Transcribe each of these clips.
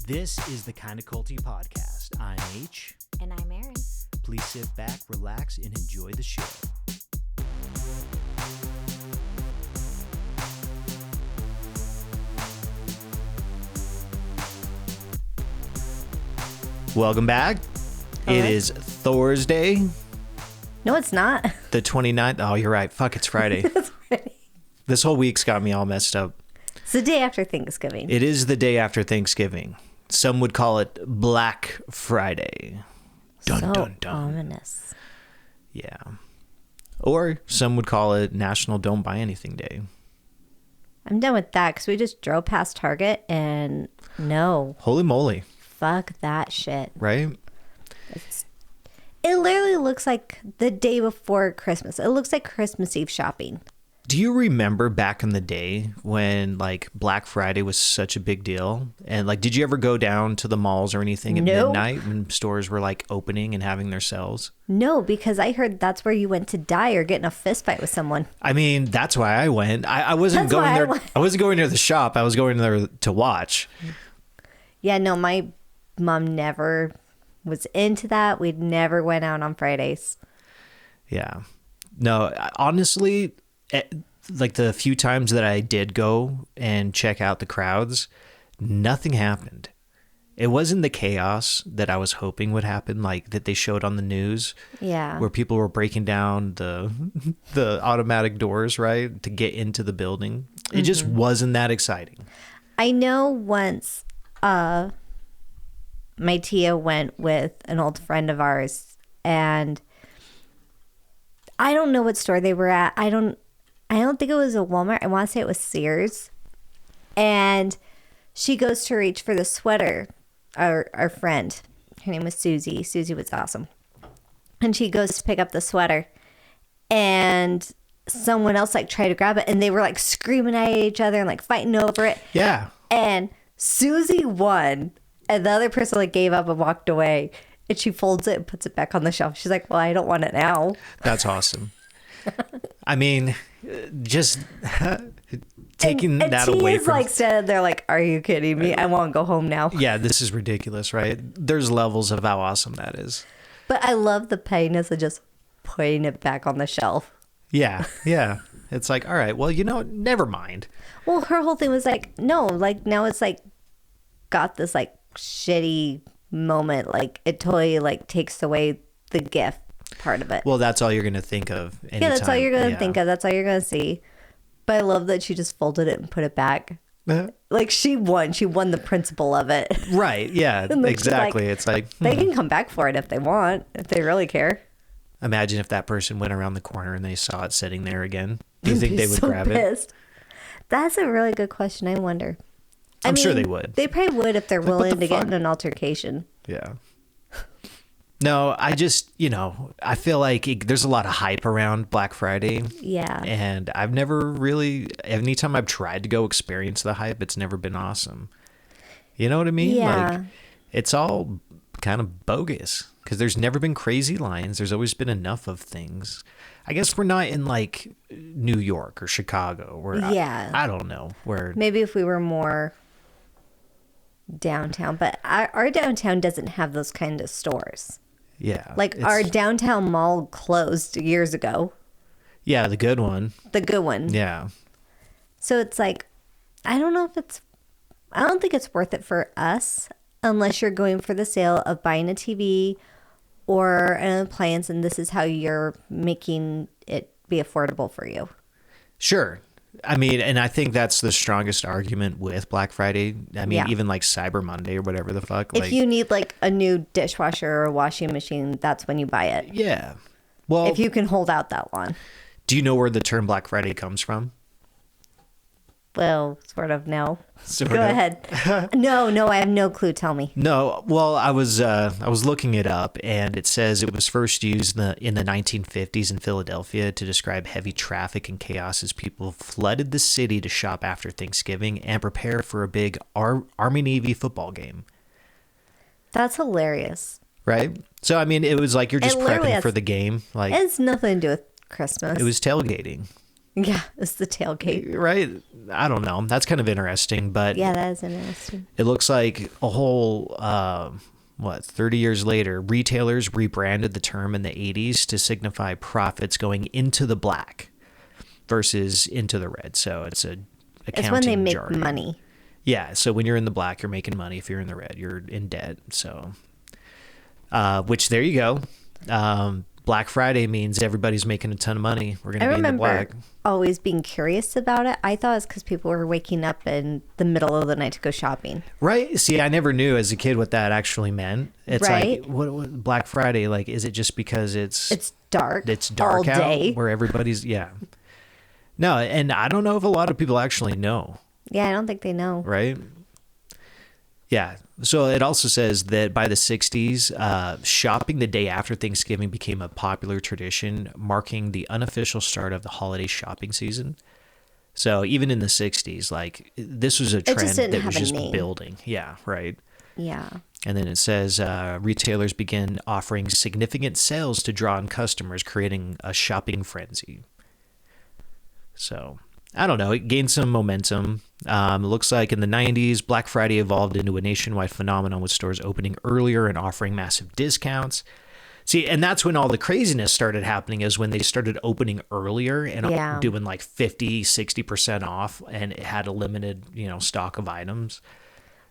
This is the Kinda Culty podcast. I'm H. And I'm Erin. Please sit back, relax, and enjoy the show. Welcome back. All It right. is Thursday, No, it's not. the 29th. Oh, you're right. Fuck, it's Friday. That's right. This whole week's got me all messed up. It's the day after Thanksgiving. It is the day after Thanksgiving. Some would call it Black Friday. Dun, so dun, dun. ominous. Yeah. Or some would call it National Don't Buy Anything Day. I'm done with that because we just drove past Target and no, Holy moly, fuck that shit. right? It literally looks like the day before Christmas. It looks like Christmas Eve shopping. Do you remember back in the day when like Black Friday was such a big deal? And like, did you ever go down to the malls or anything at No. midnight when stores were like opening and having their sales? No, because I heard that's where you went to die or get in a fist fight with someone. I mean, that's why I went. I wasn't That's why going I there. went. I wasn't going to the shop. I was going there to watch. Yeah, no, my mom never was into that. We never went out on Fridays. Yeah. No, honestly, like the few times that I did go and check out the crowds, nothing happened. It wasn't the chaos that I was hoping would happen, like that they showed on the news, Yeah. where people were breaking down the automatic doors, right, to get into the building. It just wasn't that exciting. I know once my tia went with an old friend of ours, and I don't know what store they were at. I don't think it was a Walmart. I want to say it was Sears. And she goes to reach for the sweater. Our friend, her name was Susie. Susie was awesome. And she goes to pick up the sweater, and someone else like tried to grab it, and they were like screaming at each other and like fighting over it. Yeah. And Susie won, and the other person like gave up and walked away. And she folds it and puts it back on the shelf. She's like, "Well, I don't want it now." That's awesome. I mean, just taking and that T away is from... like standing there like, "Are you kidding me? I want to go home now." Yeah, this is ridiculous, right? There's levels of how awesome that is. But I love the pettiness of just putting it back on the shelf. Yeah, yeah. It's like, all right, well, never mind. Well, her whole thing was like, no, like now it's like got this like shitty moment. Like it totally like takes away the gift part of it. Well, that's all you're going to think of. Yeah, that's all you're going to Yeah. think of. That's all you're going to see. But I love that she just folded it and put it back. Uh, Like she won. She won the principle of it. Right, yeah, And then she's exactly. like, It's like, They can come back for it if they want, if they really care. imagine if that person went around the corner and they saw it sitting there again. Do you I'd think be they would so grab it? pissed. That's a really good question. I wonder. I'm sure they would. They probably would if they're Like, what willing the to get fuck? in an altercation. Yeah. No, I just, I feel like there's a lot of hype around Black Friday. Yeah. And I've never really, anytime I've tried to go experience the hype, it's never been awesome. You know what I mean? Yeah. Like, it's all kind of bogus because there's never been crazy lines. There's always been enough of things. I guess we're not in like New York or Chicago where Yeah. I don't know where. Maybe if we were more downtown, but our downtown doesn't have those kind of stores. Yeah. Like it's- our downtown mall closed years ago, Yeah, the good one. the good one. Yeah. So it's like, I don't think it's worth it for us unless you're going for the sale of buying a TV or an appliance, and this is how you're making it be affordable for you. Sure. I mean, and I think that's the strongest argument with Black Friday. I mean, Yeah. even like Cyber Monday or whatever the fuck. If you need like a new dishwasher or a washing machine, that's when you buy it. Yeah. Well, If you can hold out that long. do you know where the term Black Friday comes from? Well, sort of, no. Sort Go of. ahead. No, I have no clue. Tell me. No, well, I was looking it up, and it says it was first used in the 1950s in Philadelphia to describe heavy traffic and chaos as people flooded the city to shop after Thanksgiving and prepare for a big Army-Navy football game. That's hilarious. Right? So, I mean, it was like you're just It literally prepping has- for the game. Like, It has nothing to do with Christmas. it was tailgating. Yeah, it's the tailgate. right? I don't know. That's kind of interesting, but Yeah, that is interesting. it looks like a whole, 30 years later, retailers rebranded the term in the 80s to signify profits going into the black versus into the red. So it's a accounting It's when they make jargon. money. Yeah, so when you're in the black, you're making money. If you're in the red, you're in debt. So, which there you go. Black Friday means everybody's making a ton of money. We're going to be in the black. I remember always being curious about it. I thought it's because people were waking up in the middle of the night to go shopping. Right? See, I never knew as a kid what that actually meant. It's Right. like, what Black Friday, like, is it just because It's dark. it's dark all out day. where everybody's, yeah. No, and I don't know if a lot of people actually know. Yeah, I don't think they know. Right? Yeah. So it also says that by the 60s, shopping the day after Thanksgiving became a popular tradition, marking the unofficial start of the holiday shopping season. So even in the 60s, like this was a just trend didn't that was have a just name. building. Yeah, right. Yeah. And then it says retailers began offering significant sales to draw in customers, creating a shopping frenzy. So I don't know. It gained some momentum. It looks like in the 90s, Black Friday evolved into a nationwide phenomenon with stores opening earlier and offering massive discounts. See, and that's when all the craziness started happening is when they started opening earlier and Yeah. doing like 50, 60% off, and it had a limited, stock of items.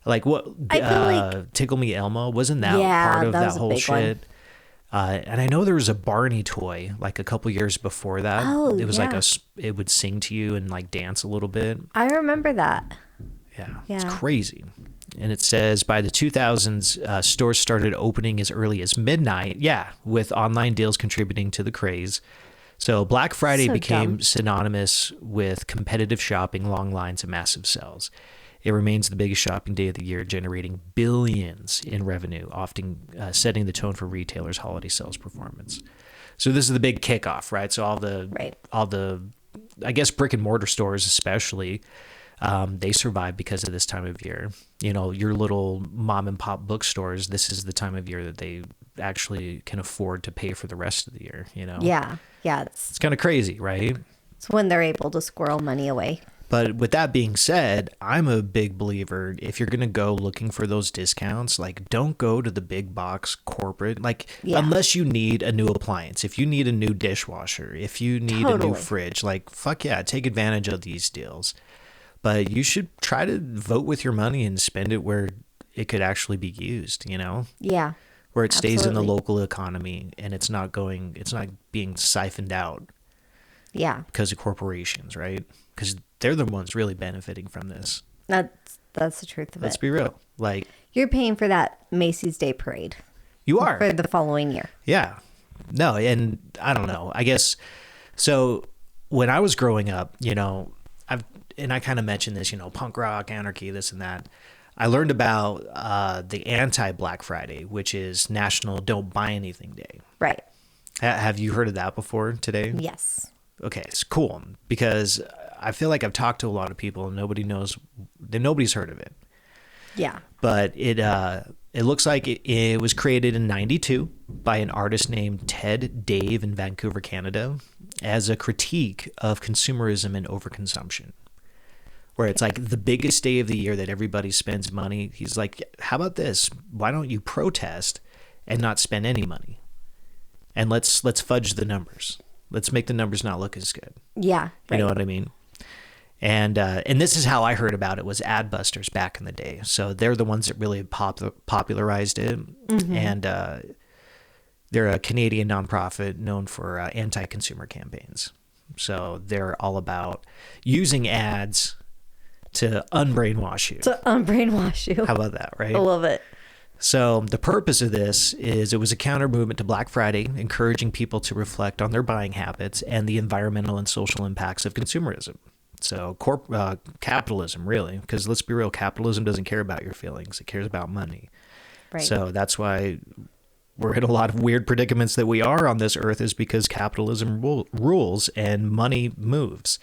Like what, I feel like- Tickle Me Elmo, wasn't that Yeah, part of that that was a whole big one. shit? And I know there was a Barney toy like a couple years before that. Oh, it was like yeah. it would sing to you and like dance a little bit. I remember that. Yeah, Yeah. it's crazy. And it says by the 2000s, stores started opening as early as midnight. Yeah, with online deals contributing to the craze. So Black Friday So became dumb. synonymous with competitive shopping, long lines, and massive sales. It remains the biggest shopping day of the year, generating billions in revenue, often setting the tone for retailers' holiday sales performance. So this is the big kickoff, right? So all the, I guess brick and mortar stores especially, they survive because of this time of year. Your little mom and pop bookstores, this is the time of year that they actually can afford to pay for the rest of the year, Yeah. Yeah. It's kind of crazy, right? It's when they're able to squirrel money away. But with that being said, I'm a big believer if you're going to go looking for those discounts, like don't go to the big box corporate, like Yeah. unless you need a new appliance, if you need a new dishwasher, if you need a new Totally. fridge, like fuck yeah, take advantage of these deals. But you should try to vote with your money and spend it where it could actually be used, Yeah. where it stays in the Absolutely. local economy and it's not being siphoned out Yeah. because of corporations, right? Because they're the ones really benefiting from this. That's the truth of Let's it. be real. Like, You're paying for that Macy's Day Parade you are. for the following year. Yeah. No, and I don't know. I guess so when I was growing up, I kind of mentioned this, punk rock, anarchy, this and that. I learned about the anti-Black Friday, which is National Don't Buy Anything Day. Right. Have you heard of that before today? Yes. Okay, it's cool because I feel like I've talked to a lot of people and nobody's heard of it. Yeah. But it looks like it was created in '92 by an artist named Ted Dave in Vancouver, Canada, as a critique of consumerism and overconsumption. Where it's like the biggest day of the year that everybody spends money. He's like, how about this? Why don't you protest and not spend any money? And let's fudge the numbers. Let's make the numbers not look as good. Yeah. You know right. what I mean? And this is how I heard about it was Adbusters back in the day. So they're the ones that really popularized it. Mm-hmm. And they're a Canadian nonprofit known for anti-consumer campaigns. So they're all about using ads to unbrainwash you. To unbrainwash you. How about that, right? I love it. So the purpose of this is it was a counter movement to Black Friday, encouraging people to reflect on their buying habits and the environmental and social impacts of consumerism. So capitalism, really, because let's be real, capitalism doesn't care about your feelings. It cares about money. Right. So that's why we're in a lot of weird predicaments that we are on this earth is because capitalism rules and money moves.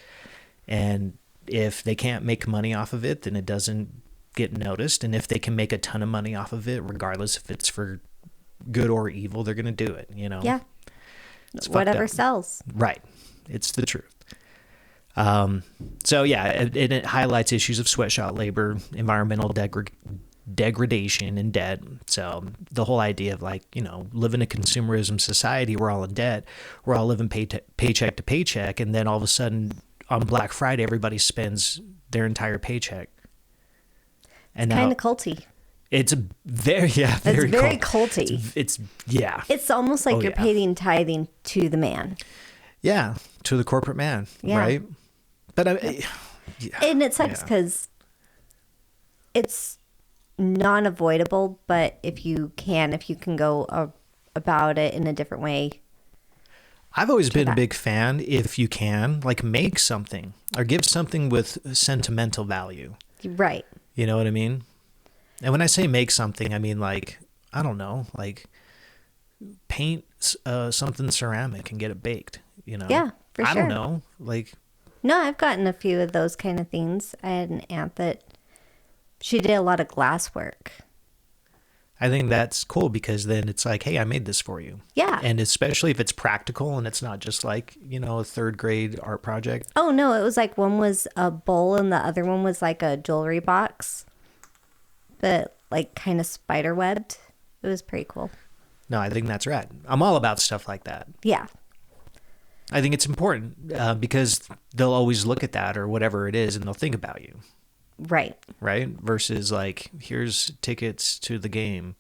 And if they can't make money off of it, then it doesn't get noticed. And if they can make a ton of money off of it, regardless if it's for good or evil, they're going to do it, Yeah. It's fucked Whatever up. sells. Right. It's the truth. So yeah, it highlights issues of sweatshop labor, environmental degradation, and debt. So the whole idea of like, live in a consumerism society, we're all in debt, we're all living paycheck to paycheck, and then all of a sudden on Black Friday, everybody spends their entire paycheck. And Kind of culty. It's very culty. It's yeah. It's almost like you're paying tithing to the man. Yeah, to the corporate man, right? But and it sucks because it's non-avoidable. But if you can go about it in a different way. I've always been a big fan, if you can, like make something or give something with sentimental value. Right. You know what I mean? And when I say make something, I mean like, I don't know, like paint something ceramic and get it baked, Yeah, for sure. I don't know, like. No, I've gotten a few of those kind of things. I had an aunt that she did a lot of glass work. I think that's cool because then it's like, hey, I made this for you. Yeah. And especially if it's practical and it's not just like, a third grade art project. Oh, no, it was like one was a bowl and the other one was like a jewelry box, but like kind of spider webbed. It was pretty cool. No, I think that's rad. I'm all about stuff like that. Yeah. I think it's important because they'll always look at that or whatever it is and they'll think about you. Right. Right? Versus like, here's tickets to the game.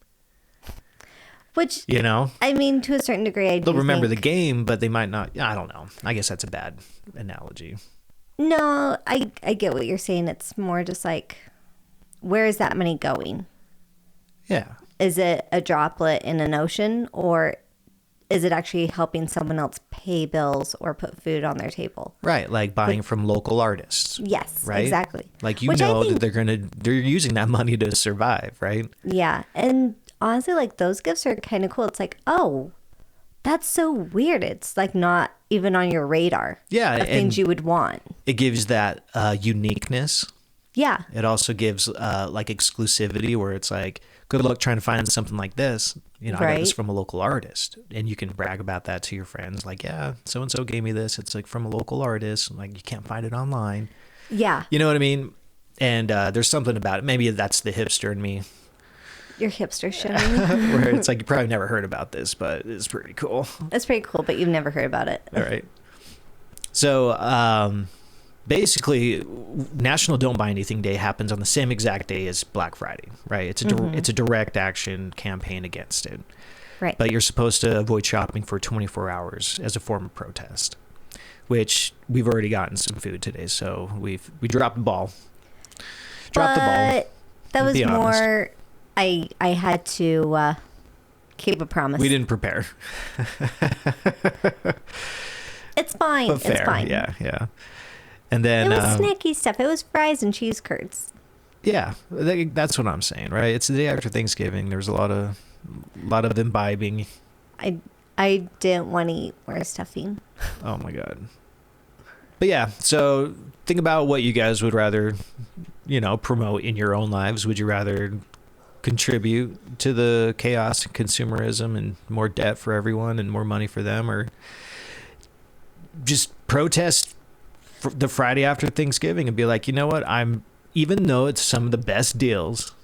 Which, I mean, to a certain degree, they'll remember the game, but they might not. I don't know. I guess that's a bad analogy. No, I get what you're saying. It's more just like, where is that money going? Yeah. Is it a droplet in an ocean, or is it actually helping someone else pay bills or put food on their table? Right, like buying from local artists. Yes, right? Exactly. Like that they're using that money to survive, right? Yeah, and honestly, like those gifts are kind of cool. It's like, oh, that's so weird. It's like not even on your radar. Yeah, of things you would want. It gives that uniqueness. Yeah. It also gives like exclusivity where it's like, good luck trying to find something like this. I got this from a local artist. And you can brag about that to your friends. Like, yeah, so-and-so gave me this. It's like from a local artist. Like, you can't find it online. Yeah. You know what I mean? And there's something about it. Maybe that's the hipster in me. Your hipster showing. Where it's like, you probably never heard about this, but it's pretty cool. It's pretty cool, but you've never heard about it. All right. So, basically, National Don't Buy Anything Day happens on the same exact day as Black Friday, right? It's a direct action campaign against it. Right. But you're supposed to avoid shopping for 24 hours as a form of protest, which we've already gotten some food today, so we dropped the ball. Dropped the ball. That was more. I had to keep a promise. We didn't prepare. It's fine. But fair. It's fine. Yeah. And then it was snacky stuff. It was fries and cheese curds. Yeah, that's what I'm saying, right? It's the day after Thanksgiving. There's a lot of imbibing. I didn't want to eat more stuffing. Oh my god. But yeah, so think about what you guys would rather, promote in your own lives. Would you rather contribute to the chaos and consumerism and more debt for everyone and more money for them, or just protest the Friday after Thanksgiving and be like, you know what, even though it's some of the best deals,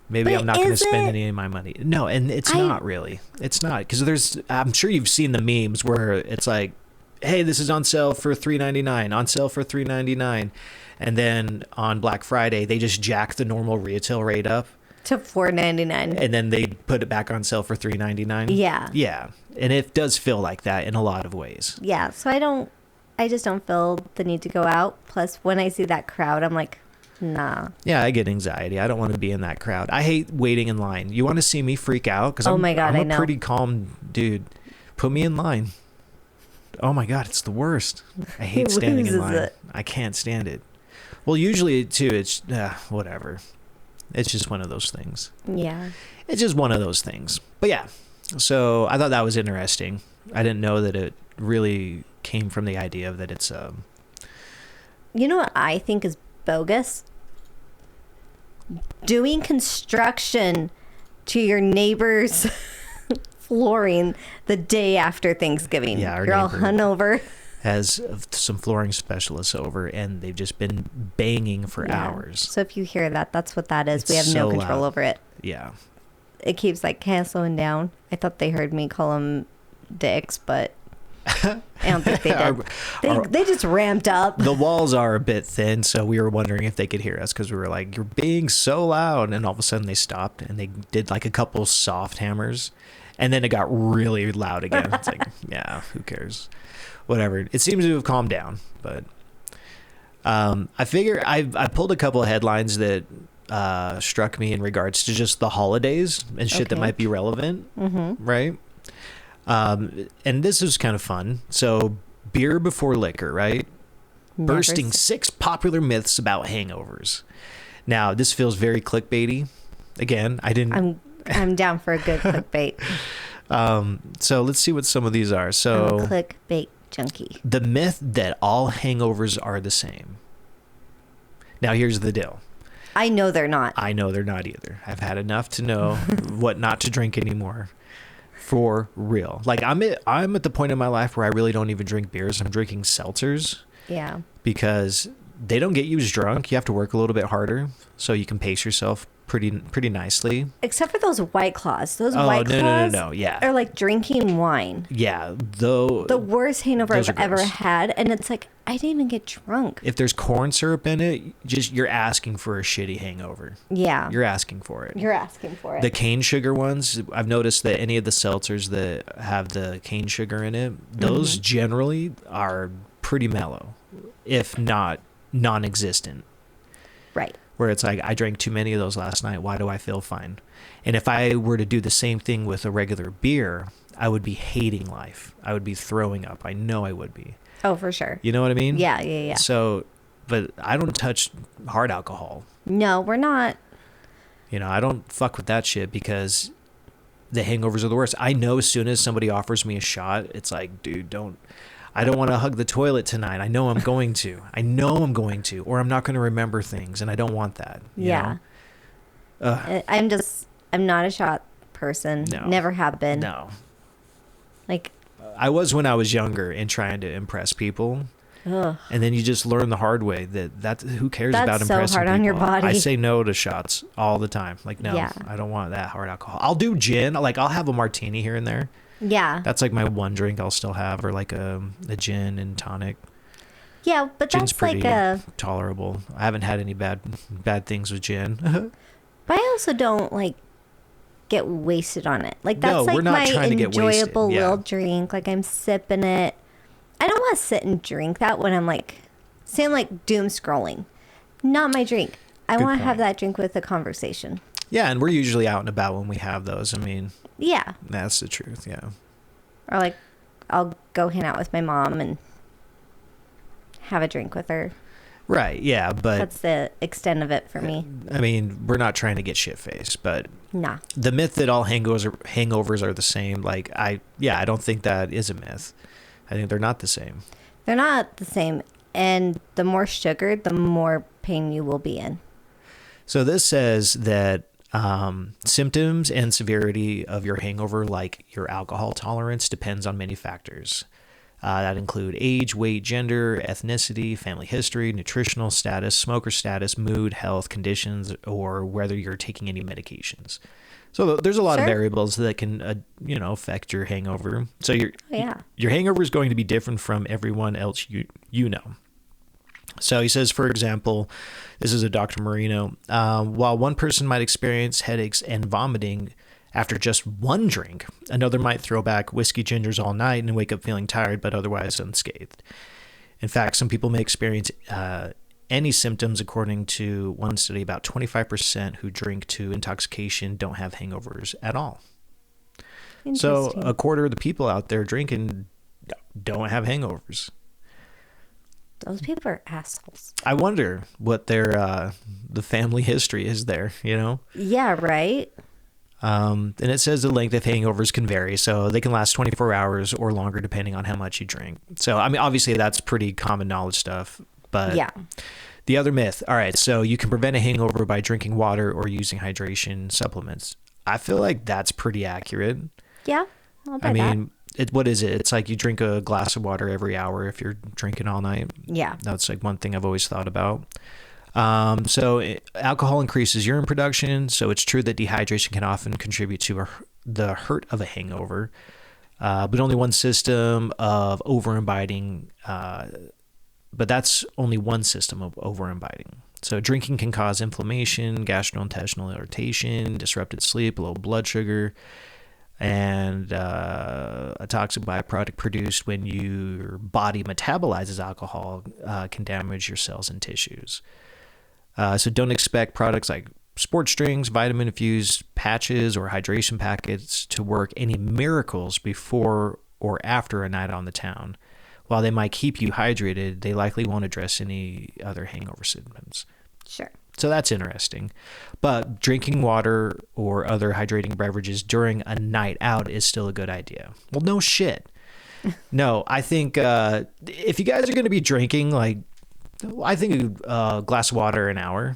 maybe I'm not going to spend any of my money. No, and it's not really. It's not, because I'm sure you've seen the memes where it's like, hey, this is on sale for $3.99, on sale for $3.99, and then on Black Friday they just jack the normal retail rate up to $4.99, and then they put it back on sale for $3.99. Yeah, and it does feel like that in a lot of ways. Yeah, so I just don't feel the need to go out. Plus, when I see that crowd, I'm like, nah. Yeah, I get anxiety. I don't want to be in that crowd. I hate waiting in line. You want to see me freak out? Because I'm a pretty calm dude. Put me in line. Oh my God, it's the worst. I hate standing in line. I can't stand it. Well, usually too, it's whatever. It's just one of those things. Yeah. It's just one of those things. But yeah, so I thought that was interesting. I didn't know that it really came from the idea of that it's You know what I think is bogus? Doing construction to your neighbor's flooring the day after Thanksgiving. Yeah, you're all hungover. has some flooring specialists over, and they've just been banging for hours. So if you hear that, that's what that is. It's we have no so control loud. over it. Yeah. It keeps like kind of slowing down. I thought they heard me call them dicks, but I don't think they did. They just ramped up. The walls are a bit thin, so we were wondering if they could hear us because we were like, you're being so loud. And all of a sudden they stopped and they did like a couple soft hammers. And then it got really loud again. It's like, yeah, who cares? Whatever. It seems to have calmed down. But I figure I pulled a couple of headlines that struck me in regards to just the holidays and shit that might be relevant. Right? And this is kind of fun. So, beer before liquor, right? Bursting 6 popular myths about hangovers. Now, this feels very clickbaity. Again, I didn't... I'm down for a good clickbait. So let's see what some of these are. So I'm a clickbait junkie. The myth that all hangovers are the same. Now, here's the deal. I know they're not. I know they're not either. I've had enough to know what not to drink anymore. For real. Like I'm at the point in my life where I really don't even drink beers. I'm drinking seltzers. Yeah. Because they don't get you as drunk. You have to work a little bit harder so you can pace yourself pretty nicely. Except for those White Claws. Those White Claws no. Yeah. are like drinking wine. Yeah. The worst hangover I've ever had. And it's like, I didn't even get drunk. If there's corn syrup in it, you're asking for a shitty hangover. Yeah. You're asking for it. You're asking for it. The cane sugar ones, I've noticed that any of the seltzers that have the cane sugar in it, those generally are pretty mellow, if not non-existent. Right. Where it's like, I drank too many of those last night. Why do I feel fine? And if I were to do the same thing with a regular beer, I would be hating life. I would be throwing up. I know I would be. Oh, for sure. You know what I mean? Yeah. So, but I don't touch hard alcohol. No, we're not. You know, I don't fuck with that shit because the hangovers are the worst. I know as soon as somebody offers me a shot, it's like, dude, I don't want to hug the toilet tonight. I know I'm going to. Or I'm not going to remember things, and I don't want that. You know? I'm not a shot person. No. Never have been. No. Like, I was when I was younger and trying to impress people. Ugh. And then you just learn the hard way that who cares about impressing people. That's so hard on your body. I say no to shots all the time. Like, no, I don't want that hard alcohol. I'll do gin. Like, I'll have a martini here and there. Yeah. That's like my one drink I'll still have, or like a gin and tonic. Yeah, but Gin's that's like tolerable. I haven't had any bad things with gin. But I also don't like get wasted on it. Like, that's No, we're like not my trying to get wasted. enjoyable Yeah. little drink. Like, I'm sipping it. I don't want to sit and drink that when I'm like, say I'm like doom scrolling. Not my drink. I want to have that drink with a conversation. Yeah, and we're usually out and about when we have those. I mean, yeah, that's the truth. Yeah. Or like, I'll go hang out with my mom and have a drink with her. Right. Yeah, but that's the extent of it for me. I mean, we're not trying to get shit faced, but nah. The myth that all hangovers are the same, like I don't think that is a myth. I think they're not the same. They're not the same, and the more sugar, the more pain you will be in. So this says that symptoms and severity of your hangover, like your alcohol tolerance, depends on many factors. That include age, weight, gender, ethnicity, family history, nutritional status, smoker status, mood, health conditions, or whether you're taking any medications. So there's a lot of variables that can, affect your hangover. So your hangover is going to be different from everyone else you know. So he says, for example, this is a Dr. Marino, while one person might experience headaches and vomiting after just one drink, another might throw back whiskey gingers all night and wake up feeling tired but otherwise unscathed. In fact, some people may experience any symptoms. According to one study, about 25% who drink to intoxication don't have hangovers at all. So a quarter of the people out there drinking don't have hangovers. Those people are assholes. I wonder what their the family history is there, Yeah, right. And it says the length of hangovers can vary, so they can last 24 hours or longer depending on how much you drink. So, I mean, obviously that's pretty common knowledge stuff, but yeah. The other myth. All right, so you can prevent a hangover by drinking water or using hydration supplements. I feel like that's pretty accurate. Yeah, I mean, what is it? It's like you drink a glass of water every hour if you're drinking all night. Yeah. That's like one thing I've always thought about. Alcohol increases urine production, so it's true that dehydration can often contribute to the hurt of a hangover. But only one system of over-imbibing, but that's only one system of over-imbibing. So drinking can cause inflammation, gastrointestinal irritation, disrupted sleep, low blood sugar, and a toxic byproduct produced when your body metabolizes alcohol can damage your cells and tissues. So don't expect products like sports drinks, vitamin-infused patches, or hydration packets to work any miracles before or after a night on the town. While they might keep you hydrated, they likely won't address any other hangover symptoms. Sure. So that's interesting. But drinking water or other hydrating beverages during a night out is still a good idea. Well, no shit. No, I think if you guys are going to be drinking, like, I think a glass of water an hour.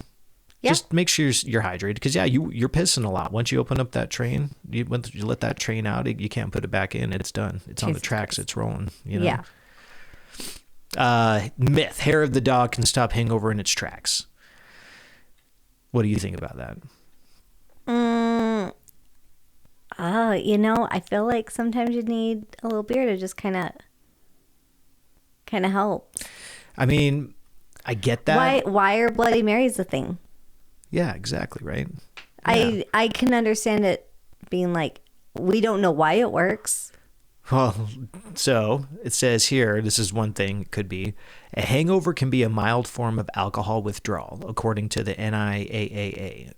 Yeah. Just make sure you're hydrated. Because, yeah, you're pissing a lot. Once you open up that train, once you let that train out, you can't put it back in. It's done. It's on the tracks. It's rolling. You know? Yeah. Myth. Hair of the dog can stop hangover in its tracks. What do you think about that? I feel like sometimes you need a little beer to just kind of help. I mean, I get that. Why are Bloody Marys a thing? Yeah, exactly, right? Yeah. I can understand it being like, we don't know why it works. Well, so it says here, this is one thing it could be. A hangover can be a mild form of alcohol withdrawal, according to the NIAAA.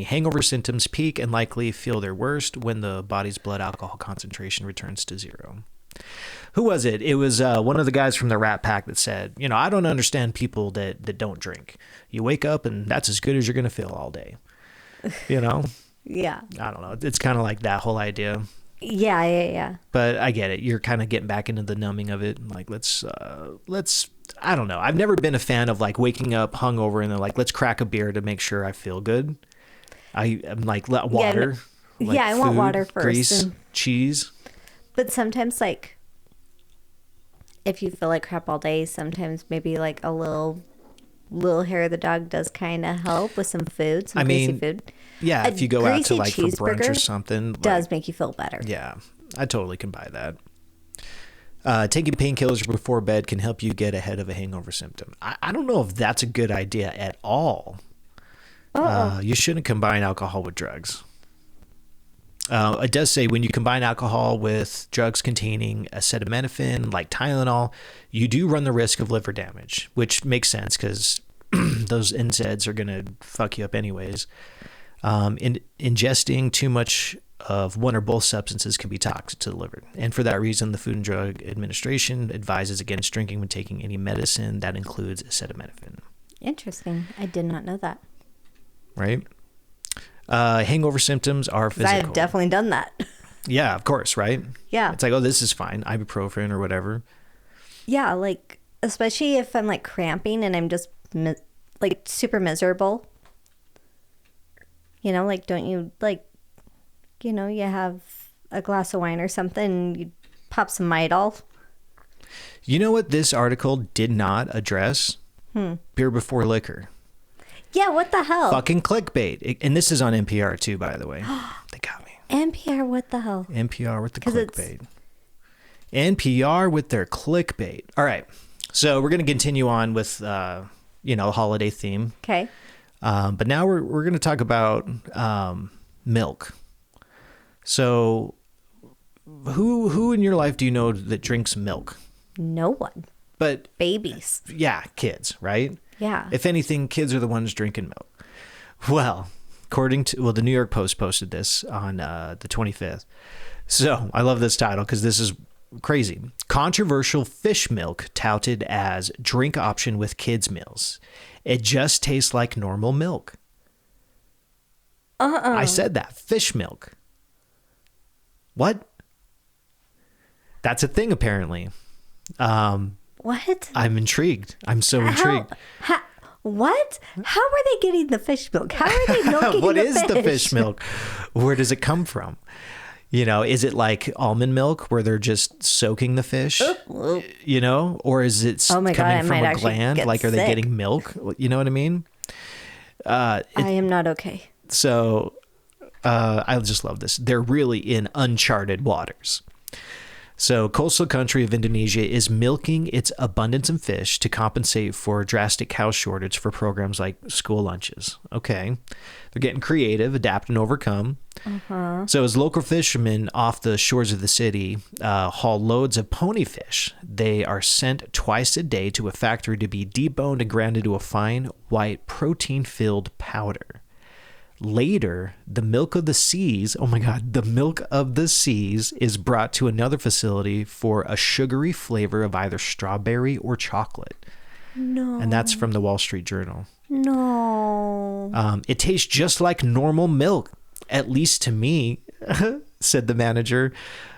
Hangover symptoms peak and likely feel their worst when the body's blood alcohol concentration returns to zero. Who was it? It was one of the guys from the Rat Pack that said, I don't understand people that don't drink. You wake up and that's as good as you're going to feel all day. Yeah. I don't know. It's kind of like that whole idea. Yeah. But I get it. You're kind of getting back into the numbing of it. Like, let's, I don't know. I've never been a fan of like waking up hungover and they're like, let's crack a beer to make sure I feel good. I'm like, water. Yeah, I want water first. Grease, cheese. But sometimes, like, if you feel like crap all day, sometimes maybe like a little hair of the dog does kind of help with some food, greasy food. Yeah, if you go out to like for brunch or something. Does make you feel better. Yeah, I totally can buy that. Taking painkillers before bed can help you get ahead of a hangover symptom. I don't know if that's a good idea at all. You shouldn't combine alcohol with drugs. It does say when you combine alcohol with drugs containing acetaminophen, like Tylenol, you do run the risk of liver damage, which makes sense because those NSAIDs are going to fuck you up anyways. Ingesting too much of one or both substances can be toxic to the liver. And for that reason, the Food and Drug Administration advises against drinking when taking any medicine that includes acetaminophen. Interesting. I did not know that. Right? Hangover symptoms are physical. I've definitely done that. Yeah, of course, right? Yeah. It's like, oh, this is fine. Ibuprofen or whatever. Yeah, like, especially if I'm like cramping and I'm just like super miserable. Like, don't you like, you have a glass of wine or something, you pop some Midol. You know what this article did not address? Beer before liquor. Yeah, what the hell? Fucking clickbait. And this is on NPR too, by the way. They got me. NPR, what the hell? NPR with the clickbait. NPR with their clickbait. All right. So we're going to continue on with, holiday theme. Okay. But now we're going to talk about milk. So who in your life do you know that drinks milk? No one. But babies. Yeah, kids, right? Yeah. If anything, kids are the ones drinking milk. Well, the New York Post posted this on the 25th. So I love this title because this is crazy. Controversial fish milk touted as drink option with kids' meals. It just tastes like normal milk. I said that. Fish milk. What? That's a thing, apparently. What? I'm intrigued. I'm so intrigued. What? How are they getting the fish milk? How are they milking What the is fish? the fish milk? Where does it come from? You know, is it like almond milk where they're just soaking the fish? You know, or is it coming from a gland? Like, are they getting milk? You know what I mean? I am not okay. So I just love this. They're really in uncharted waters. So coastal country of Indonesia is milking its abundance in fish to compensate for a drastic cow shortage for programs like school lunches. Okay. They're getting creative, adapt and overcome. So as local fishermen off the shores of the city haul loads of ponyfish, they are sent twice a day to a factory to be deboned and ground into a fine, white, protein-filled powder. Later, the milk of the seas, oh my God, the milk of the seas is brought to another facility for a sugary flavor of either strawberry or chocolate. No. And that's from the Wall Street Journal. No. It tastes just like normal milk, at least to me, said the manager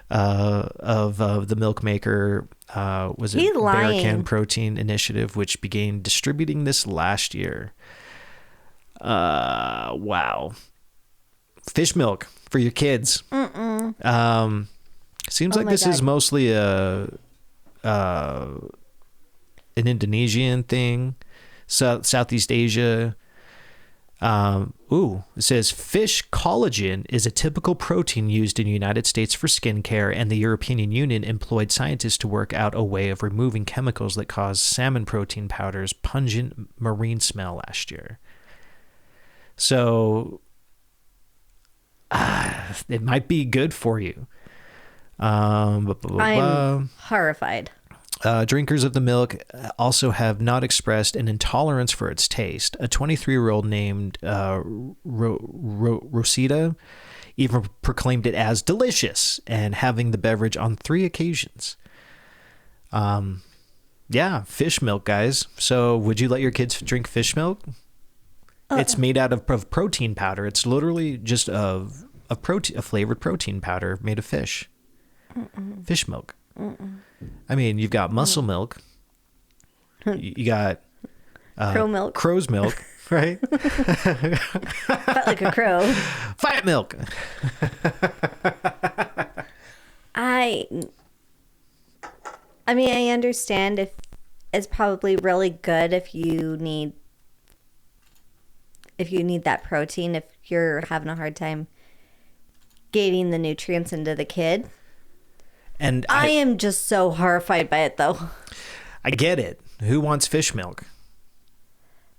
of the milk maker. Was it Barracan Protein Initiative, which began distributing this last year. Wow. Fish milk for your kids. Seems like this is mostly an Indonesian thing. Southeast Asia. It says fish collagen is a typical protein used in the United States for skincare, and the European Union employed scientists to work out a way of removing chemicals that cause salmon protein powder's pungent marine smell last year. So it might be good for you. I'm horrified. Drinkers of the milk also have not expressed an intolerance for its taste. A 23-year-old named Rosita even proclaimed it as delicious and having the beverage on 3 occasions. Yeah, fish milk, guys. So would you let your kids drink fish milk? It's made out of protein powder. It's literally just a flavored protein powder made of fish. Fish milk. I mean, you've got muscle milk. You got crow's milk, right? Felt like a crow. Fat milk. I mean, I understand if it's probably really good if you need that protein, if you're having a hard time getting the nutrients into the kid. And I am just so horrified by it, though. I get it. Who wants fish milk?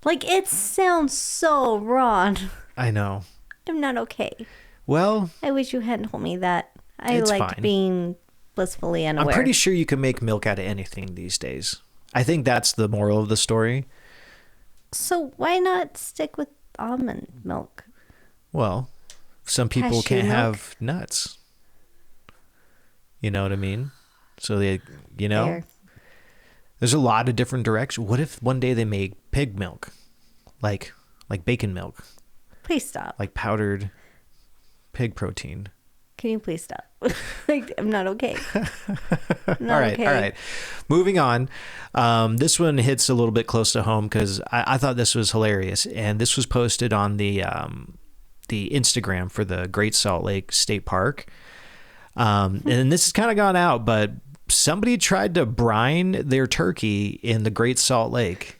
Like, it sounds so wrong. I know. I'm not okay. Well, I wish you hadn't told me that. I liked being blissfully unaware. I'm pretty sure you can make milk out of anything these days. I think that's the moral of the story. So why not stick with almond milk? Well, some people can't have nuts. You know what I mean? So there's a lot of different directions. What if one day they make pig milk, like bacon milk? Please stop. Like powdered pig protein. Can you please stop? I'm not okay. All right. Moving on. This one hits a little bit close to home because I thought this was hilarious, and this was posted on the Instagram for the Great Salt Lake State Park. And this has kind of gone out, but somebody tried to brine their turkey in the Great SaltAke.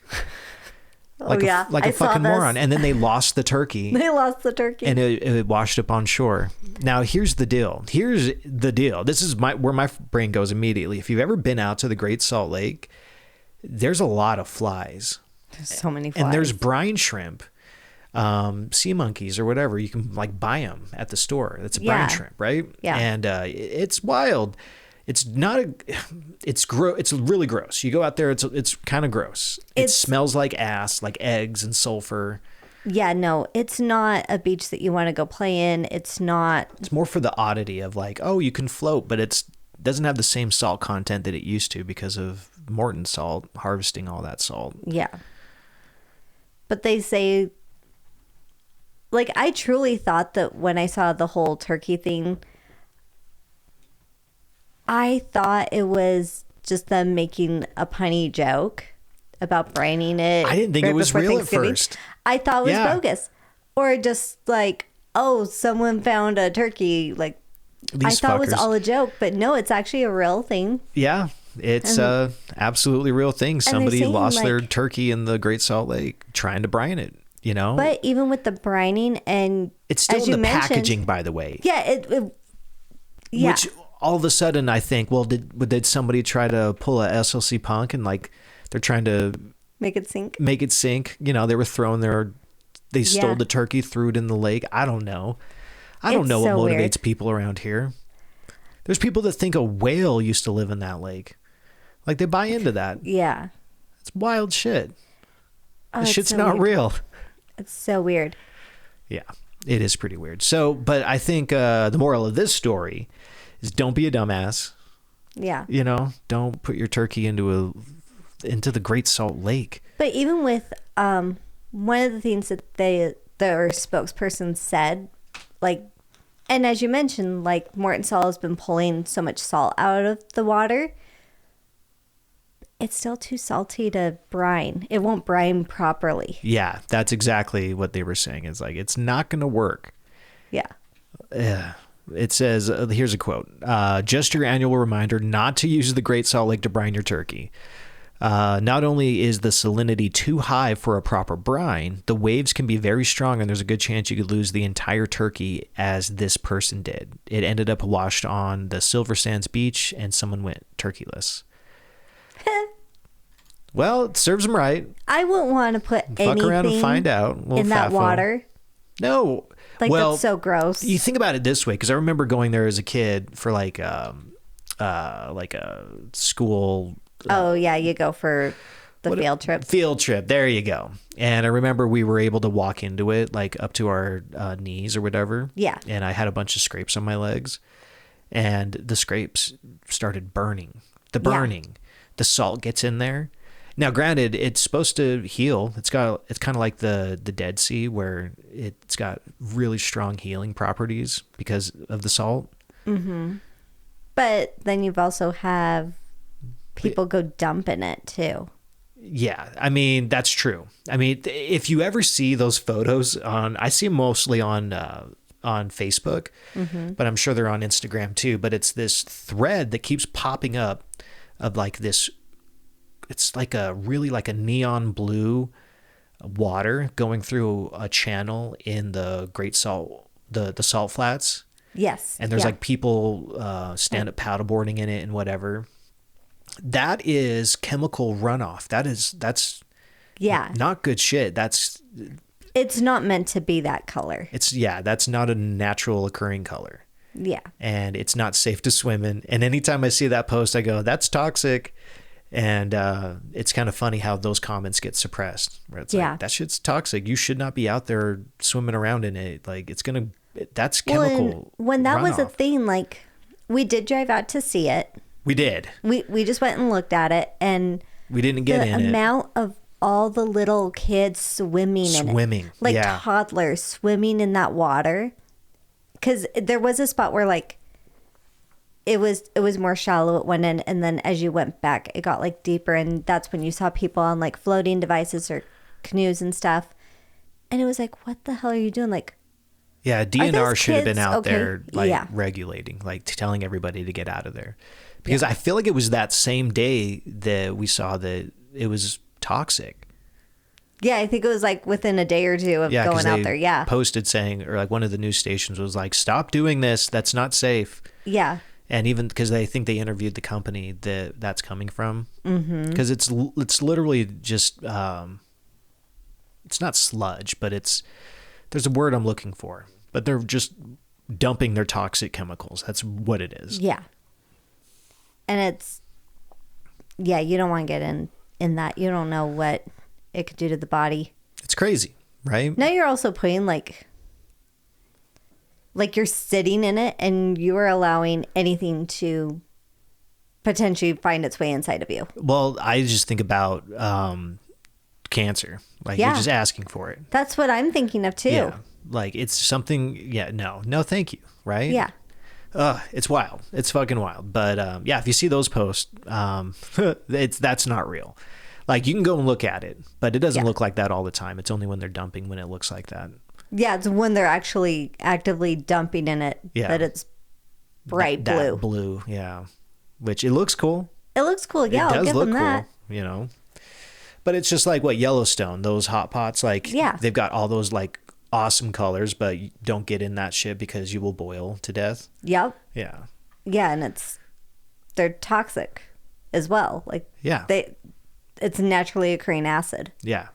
Like a fucking moron. And then they lost the turkey. And it washed up on shore. Now, here's the deal. This is where my brain goes immediately. If you've ever been out to the Great Salt Lake, there's a lot of flies. There's so many flies. And there's brine shrimp. Sea monkeys or whatever, you can like buy them at the store. That's a brine shrimp, right? Yeah. And it's wild. It's it's really gross. You go out there, it's kind of gross. It smells like ass, like eggs and sulfur. Yeah, no, it's not a beach that you want to go play in. It's not. It's more for the oddity of like, oh, you can float, but it doesn't have the same salt content that it used to because of Morton salt harvesting all that salt. Yeah. But they say, like, I truly thought that when I saw the whole turkey thing, I thought it was just them making a punny joke about brining it. I didn't think it was real at first. I thought it was bogus. Or just like, oh, someone found a turkey like These thought it was fuckers. all a joke, but no, it's actually a real thing. Yeah, it's a absolutely real thing. Somebody saying, lost their like- turkey in the Great Salt Lake trying to brine it, you know? But even with the brining and It's still as in you the mentioned- packaging, by the way. Yeah, yeah. Which all of a sudden I think, well, did somebody try to pull a SLC punk and like they're trying to Make it sink. make it sink? You know, they were throwing they stole Yeah. the turkey, threw it in the lake. I don't know. I don't It's know what so motivates weird. people around here. There's people that think a whale used to live in that lake. Like they buy into that. Yeah. It's wild shit. Oh, This it's shit's so not weird. real. It's so weird. Yeah, it is pretty weird. So, but I think the moral of this story is don't be a dumbass. Yeah. You know, don't put your turkey into the Great Salt Lake. But even with one of the things that their spokesperson said, like, and as you mentioned, like Morton Salt has been pulling so much salt out of the water, it's still too salty to brine. It won't brine properly. Yeah, that's exactly what they were saying. It's like, it's not going to work. Yeah. It says, here's a quote, just your annual reminder not to use the Great Salt Lake to brine your turkey. Not only is the salinity too high for a proper brine, the waves can be very strong and there's a good chance you could lose the entire turkey as this person did. It ended up washed on the Silver Sands beach and someone went turkeyless. Well, it serves them right. I wouldn't want to put Fuck anything around and find out. in that FAFO. water. No. Like, well, that's so gross. you think about it this way, because I remember going there as a kid for like a school. Oh, yeah, you go for the field trip. Field trip. There you go. And I remember we were able to walk into it like up to our knees or whatever. Yeah. And I had a bunch of scrapes on my legs, and the scrapes started burning. The salt gets in there. Now, granted, it's supposed to heal. It's kind of like the Dead Sea, where it's got really strong healing properties because of the salt. Mm-hmm. But then you've also have people go dump in it too. Yeah, I mean, that's true. I mean, if you ever see those photos I see them mostly on Facebook, but I'm sure they're on Instagram too. But it's this thread that keeps popping up of like this. It's like a neon blue water going through a channel in the Great Salt, the salt flats. Yes. And there's yeah. like people stand-up paddleboarding in it and whatever. That is chemical runoff. That's Yeah. not good shit. It's not meant to be that color. That's not a natural occurring color. Yeah. And it's not safe to swim in. And anytime I see that post, I go, that's toxic. And it's kind of funny how those comments get suppressed. Where it's like, that shit's toxic. You should not be out there swimming around in it. Like, that's chemical. Well, when that was a runoff. thing, like, we did drive out to see it. We did. We just went and looked at it, and We didn't get in the it. amount of all the little kids swimming in it. Like yeah. toddlers swimming in that water. Because there was a spot where, like, it was more shallow at one end, and then as you went back, it got, like, deeper, and that's when you saw people on, like, floating devices or canoes and stuff. And it was like, what the hell are you doing? Like, yeah, DNR those should have been kids out okay? there, like, Yeah. regulating, like, telling everybody to get out of there. Because I feel like it was that same day that we saw that it was toxic. Yeah, I think it was like within a day or two of going out there. Yeah. Posted saying, or like one of the news stations was like, stop doing this. That's not safe. Yeah. And even because they think they interviewed the company that's coming from. Because it's literally just, it's not sludge, but there's a word I'm looking for. But they're just dumping their toxic chemicals. That's what it is. Yeah. And you don't want to get in that. You don't know what it could do to the body. It's crazy, right? Now you're also putting like you're sitting in it and you are allowing anything to potentially find its way inside of you. Well, I just think about cancer. Like you're just asking for it. That's what I'm thinking of too. Yeah. Like it's something. Yeah. No, thank you. Right. Yeah. It's wild. It's fucking wild. But if you see those posts, that's not real. Like you can go and look at it, but it doesn't look like that all the time. It's only when they're dumping when it looks like that. Yeah, it's when they're actually actively dumping in it that it's bright that blue. blue, yeah. Which it looks cool. It looks cool. Yeah, It I'll does give look them that. cool, you know. But it's just like what Yellowstone, those hot pots, like Yeah. they've got all those like awesome colors, but you don't get in that shit because you will boil to death. Yep. Yeah. Yeah, and they're toxic as well. Like Yeah. it's naturally occurring acid. Yeah.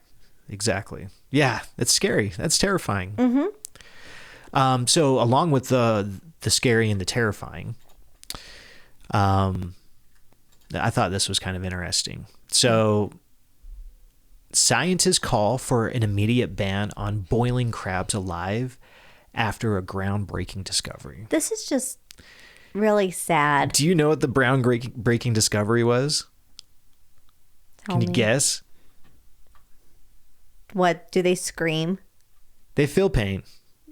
Exactly. Yeah, it's scary. That's terrifying. Mm-hmm. So along with the scary and the terrifying, I thought this was kind of interesting. So scientists call for an immediate ban on boiling crabs alive after a groundbreaking discovery. This is just really sad. Do you know what the groundbreaking discovery was? Can you guess? What, do they scream? They feel pain.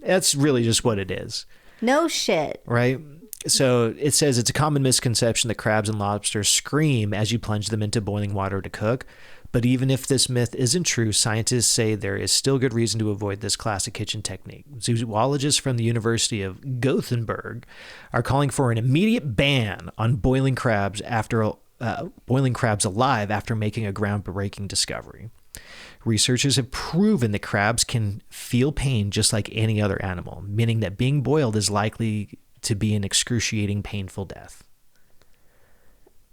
That's really just what it is. No shit. Right? So it says it's a common misconception that crabs and lobsters scream as you plunge them into boiling water to cook. But even if this myth isn't true, scientists say there is still good reason to avoid this classic kitchen technique. Zoologists from the University of Gothenburg are calling for an immediate ban on boiling crabs alive after making a groundbreaking discovery. Researchers have proven that crabs can feel pain just like any other animal, meaning that being boiled is likely to be an excruciating, painful death.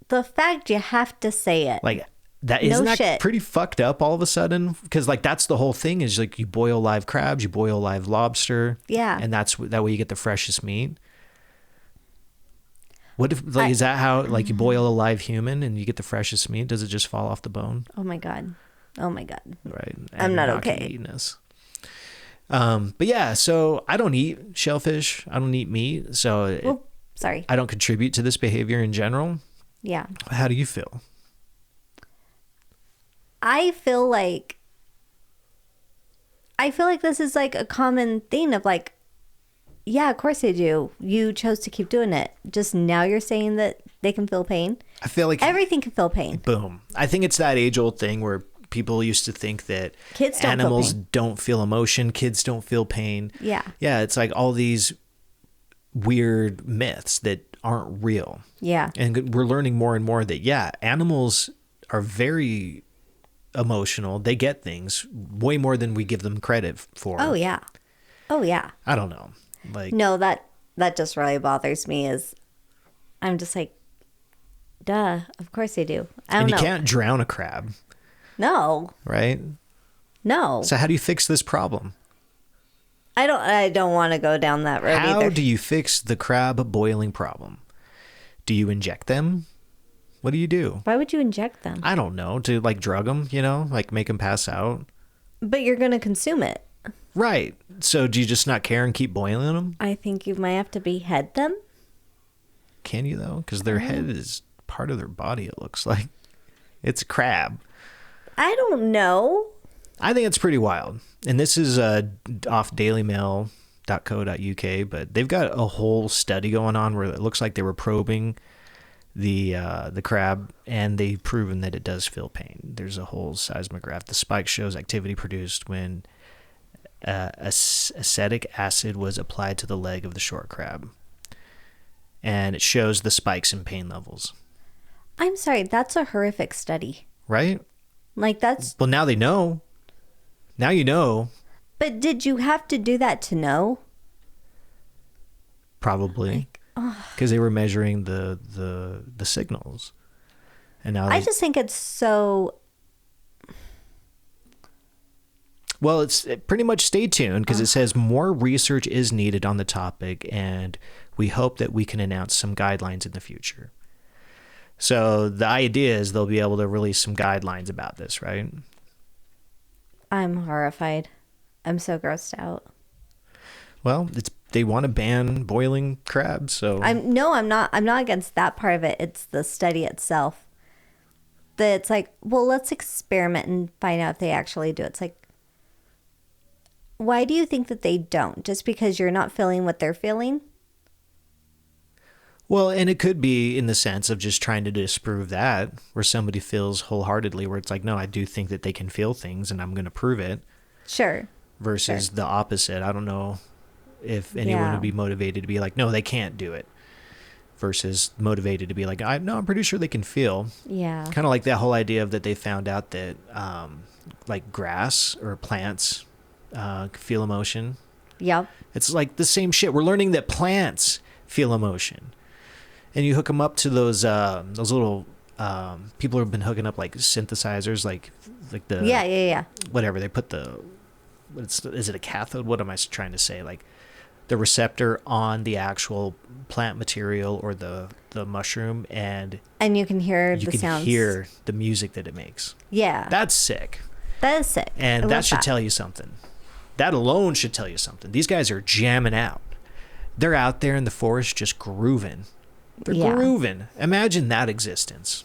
The fact you have to say it. Like, that isn't that shit. pretty fucked up all of a sudden? Because like that's the whole thing is like you boil live crabs, you boil live lobster, Yeah. and that way you get the freshest meat. What if like is that how like you boil a live human and you get the freshest meat? Does it just fall off the bone? Oh my god. Oh my god. Right. I'm not gonna okay. eat this. But yeah, so I don't eat shellfish. I don't eat meat. So Sorry. I don't contribute to this behavior in general. Yeah. How do you feel? I feel like this is like a common thing of like, yeah, of course they do. You chose to keep doing it. Just now you're saying that they can feel pain. I feel like Everything can feel pain. boom. I think it's that age-old thing where people used to think that Kids don't feel animals pain. don't feel emotion, kids don't feel pain. Yeah. Yeah, it's like all these weird myths that aren't real. Yeah. And we're learning more and more that, yeah, animals are very emotional. They get things way more than we give them credit for. Oh yeah. Oh yeah. I don't know. Like, No, that just really bothers me is I'm just like, duh, of course they do. I don't and you know. can't drown a crab, No. right? No. So how do you fix this problem? I don't want to go down that road How either. do you fix the crab boiling problem? Do you inject them? What do you do? Why would you inject them? I don't know. To like drug them, you know, like make them pass out. But you're going to consume it. Right. So do you just not care and keep boiling them? I think you might have to behead them. Can you though? Because their head is part of their body. It looks like it's a crab. I don't know. I think it's pretty wild. And this is off dailymail.co.uk, but they've got a whole study going on where it looks like they were probing the crab, and they've proven that it does feel pain. There's a whole seismograph. The spike shows activity produced when acetic acid was applied to the leg of the short crab, and it shows the spikes in pain levels. I'm sorry. That's a horrific study. Right? Like that's. Well, now they know. Now you know. But did you have to do that to know? Probably. Because they were measuring the signals. And now I just think it's so. Well, it's pretty much stay tuned because it says more research is needed on the topic, and we hope that we can announce some guidelines in the future. So the idea is they'll be able to release some guidelines about this, right? I'm horrified. I'm so grossed out. Well, they want to ban boiling crabs, so I'm not against that part of it. It's the study itself. That it's like, well, let's experiment and find out if they actually do. It's like, why do you think that they don't? Just because you're not feeling what they're feeling? Well, and it could be in the sense of just trying to disprove that, where somebody feels wholeheartedly, where it's like, no, I do think that they can feel things, and I'm going to prove it. Sure. Versus the opposite. I don't know if anyone would be motivated to be like, no, they can't do it. versus motivated to be like, I'm pretty sure they can feel. Yeah. Kind of like that whole idea of that they found out that like grass or plants feel emotion. Yep. It's like the same shit. We're learning that plants feel emotion, and you hook them up to those little people have been hooking up like synthesizers, like the yeah. whatever they put is it a cathode? What am I trying to say? Like the receptor on the actual plant material or the mushroom, and you can hear the sounds. Hear the music that it makes. Yeah. That's sick. That is sick. And that should tell you something. That alone should tell you something. These guys are jamming out. They're out there in the forest just grooving. They're grooving. Imagine that existence.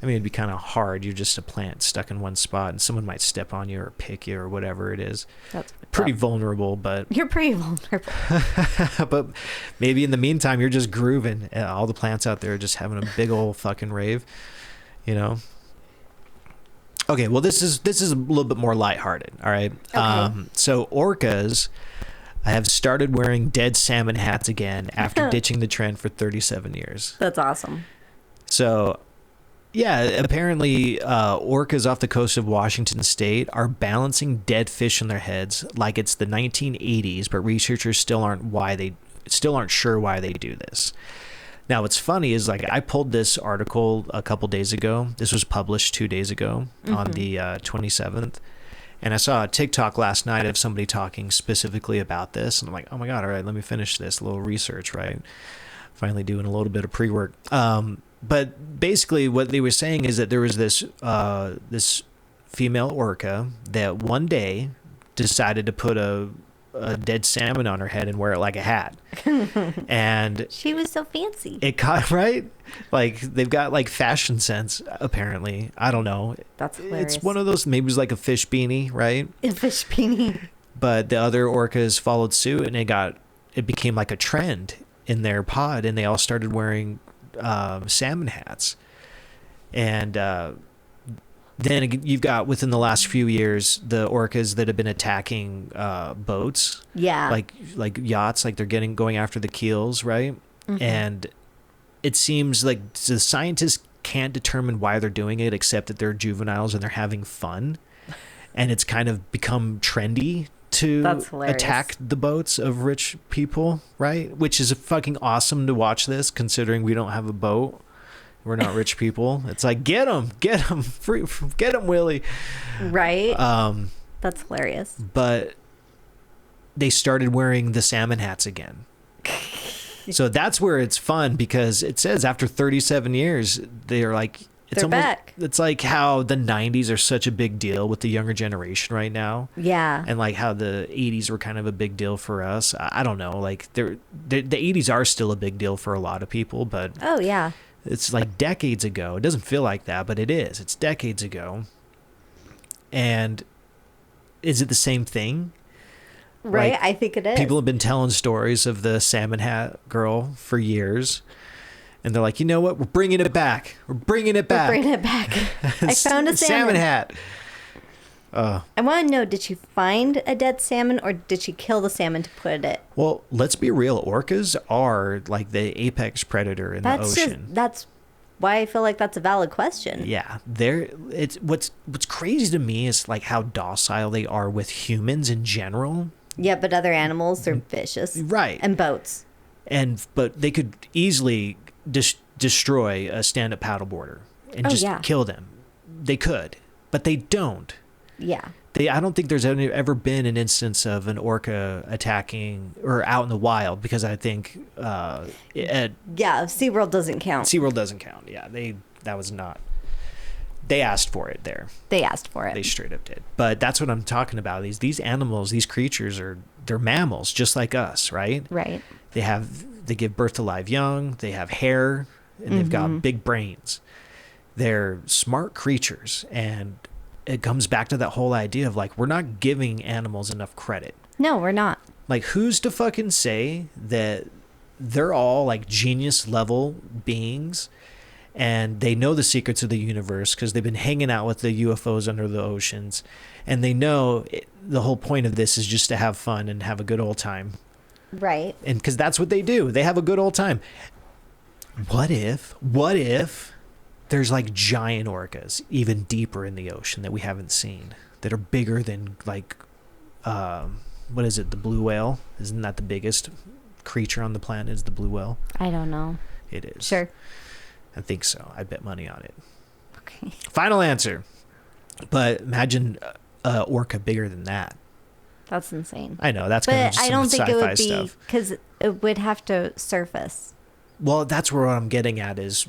I mean, it'd be kind of hard. You're just a plant stuck in one spot, and someone might step on you or pick you or whatever it is. That's pretty vulnerable, but... You're pretty vulnerable. But maybe in the meantime, you're just grooving. All the plants out there are just having a big old fucking rave, you know? Okay, well, this is a little bit more lighthearted, all right? Okay. So orcas have started wearing dead salmon hats again after ditching the trend for 37 years. That's awesome. So... yeah, apparently orcas off the coast of Washington State are balancing dead fish on their heads like it's the 1980s, but researchers still aren't sure why they do this. Now, what's funny is like I pulled this article a couple days ago. This was published 2 days ago on the 27th. And I saw a TikTok last night of somebody talking specifically about this. And I'm like, oh my God, all right, let me finish this. A little research, right? Finally doing a little bit of pre-work. But basically what they were saying is that there was this female orca that one day decided to put a dead salmon on her head and wear it like a hat. And she was so fancy. It caught, right? Like they've got like fashion sense, apparently. I don't know. That's hilarious. It's one of those, maybe it's like a fish beanie, right? A fish beanie. But the other orcas followed suit, and it became like a trend in their pod, and they all started wearing salmon hats. And then you've got, within the last few years, the orcas that have been attacking boats, like yachts, like they're going after the keels, right? And it seems like the scientists can't determine why they're doing it, except that they're juveniles and they're having fun, and it's kind of become trendy to attack the boats of rich people, right? Which is fucking awesome to watch this, considering we don't have a boat. We're not rich people. It's like, get them, Willie. Right. That's hilarious. But they started wearing the salmon hats again. So that's where it's fun, because it says after 37 years, they're like, they're back. It's like how the 90s are such a big deal with the younger generation right now. Yeah. And like how the 80s were kind of a big deal for us. I don't know. Like the 80s are still a big deal for a lot of people, but oh yeah, it's like decades ago. It doesn't feel like that, but it is. It's decades ago. And is it the same thing? Right. Like, I think it is. People have been telling stories of the salmon hat girl for years. And they're like, you know what? We're bringing it back. I found a salmon hat. I want to know, did she find a dead salmon, or did she kill the salmon to put it? Well, let's be real. Orcas are like the apex predator in the ocean. That's why I feel like that's a valid question. Yeah. What's crazy to me is like how docile they are with humans in general. Yeah, but other animals, they're vicious. Right. And boats. But they could easily destroy a stand-up paddleboarder and kill them. They could, but they don't. Yeah. I don't think there's ever been an instance of an orca attacking or out in the wild, because I think SeaWorld doesn't count. SeaWorld doesn't count. Yeah, that was not. They asked for it there. They asked for it. They straight up did. But that's what I'm talking about. These animals, these creatures they're mammals just like us, right? Right. They give birth to live young, they have hair, and they've got big brains. They're smart creatures, and it comes back to that whole idea of like, we're not giving animals enough credit. No, we're not. Like, who's to fucking say that they're all like genius level beings and they know the secrets of the universe because they've been hanging out with the UFOs under the oceans, and they know the whole point of this is just to have fun and have a good old time. Right. And because that's what they do. They have a good old time. What if there's like giant orcas even deeper in the ocean that we haven't seen, that are bigger than like what is it, the blue whale? Isn't that the biggest creature on the planet, is the blue whale? I don't know. It is. Sure. I think so. I bet money on it. Okay. Final answer. But imagine orca bigger than that. That's insane. I know, that's kind of But just I some don't think it sci-fi would be, stuff. because it would have to surface. Well, that's where what I'm getting at is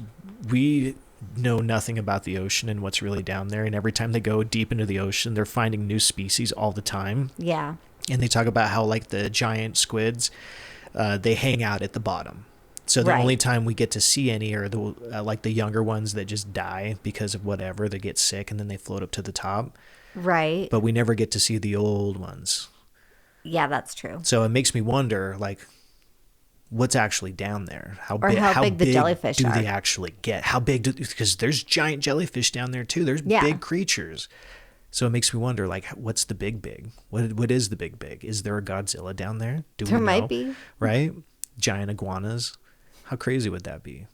we know nothing about the ocean and what's really down there. And every time they go deep into the ocean, they're finding new species all the time. Yeah. And they talk about how like the giant squids, they hang out at the bottom. So the Right. only time we get to see any are the like the younger ones that just die because of whatever. They get sick and then they float up to the top. Right. But we never get to see the old ones. Yeah, that's true. So it makes me wonder, like, what's actually down there? How big the jellyfish do are. they actually get? How big because there's giant jellyfish down there too. There's Yeah. big creatures. So it makes me wonder, like, what's the big? What is the big? Is there a Godzilla down there? Do we There know? might be. Right? Giant iguanas. How crazy would that be?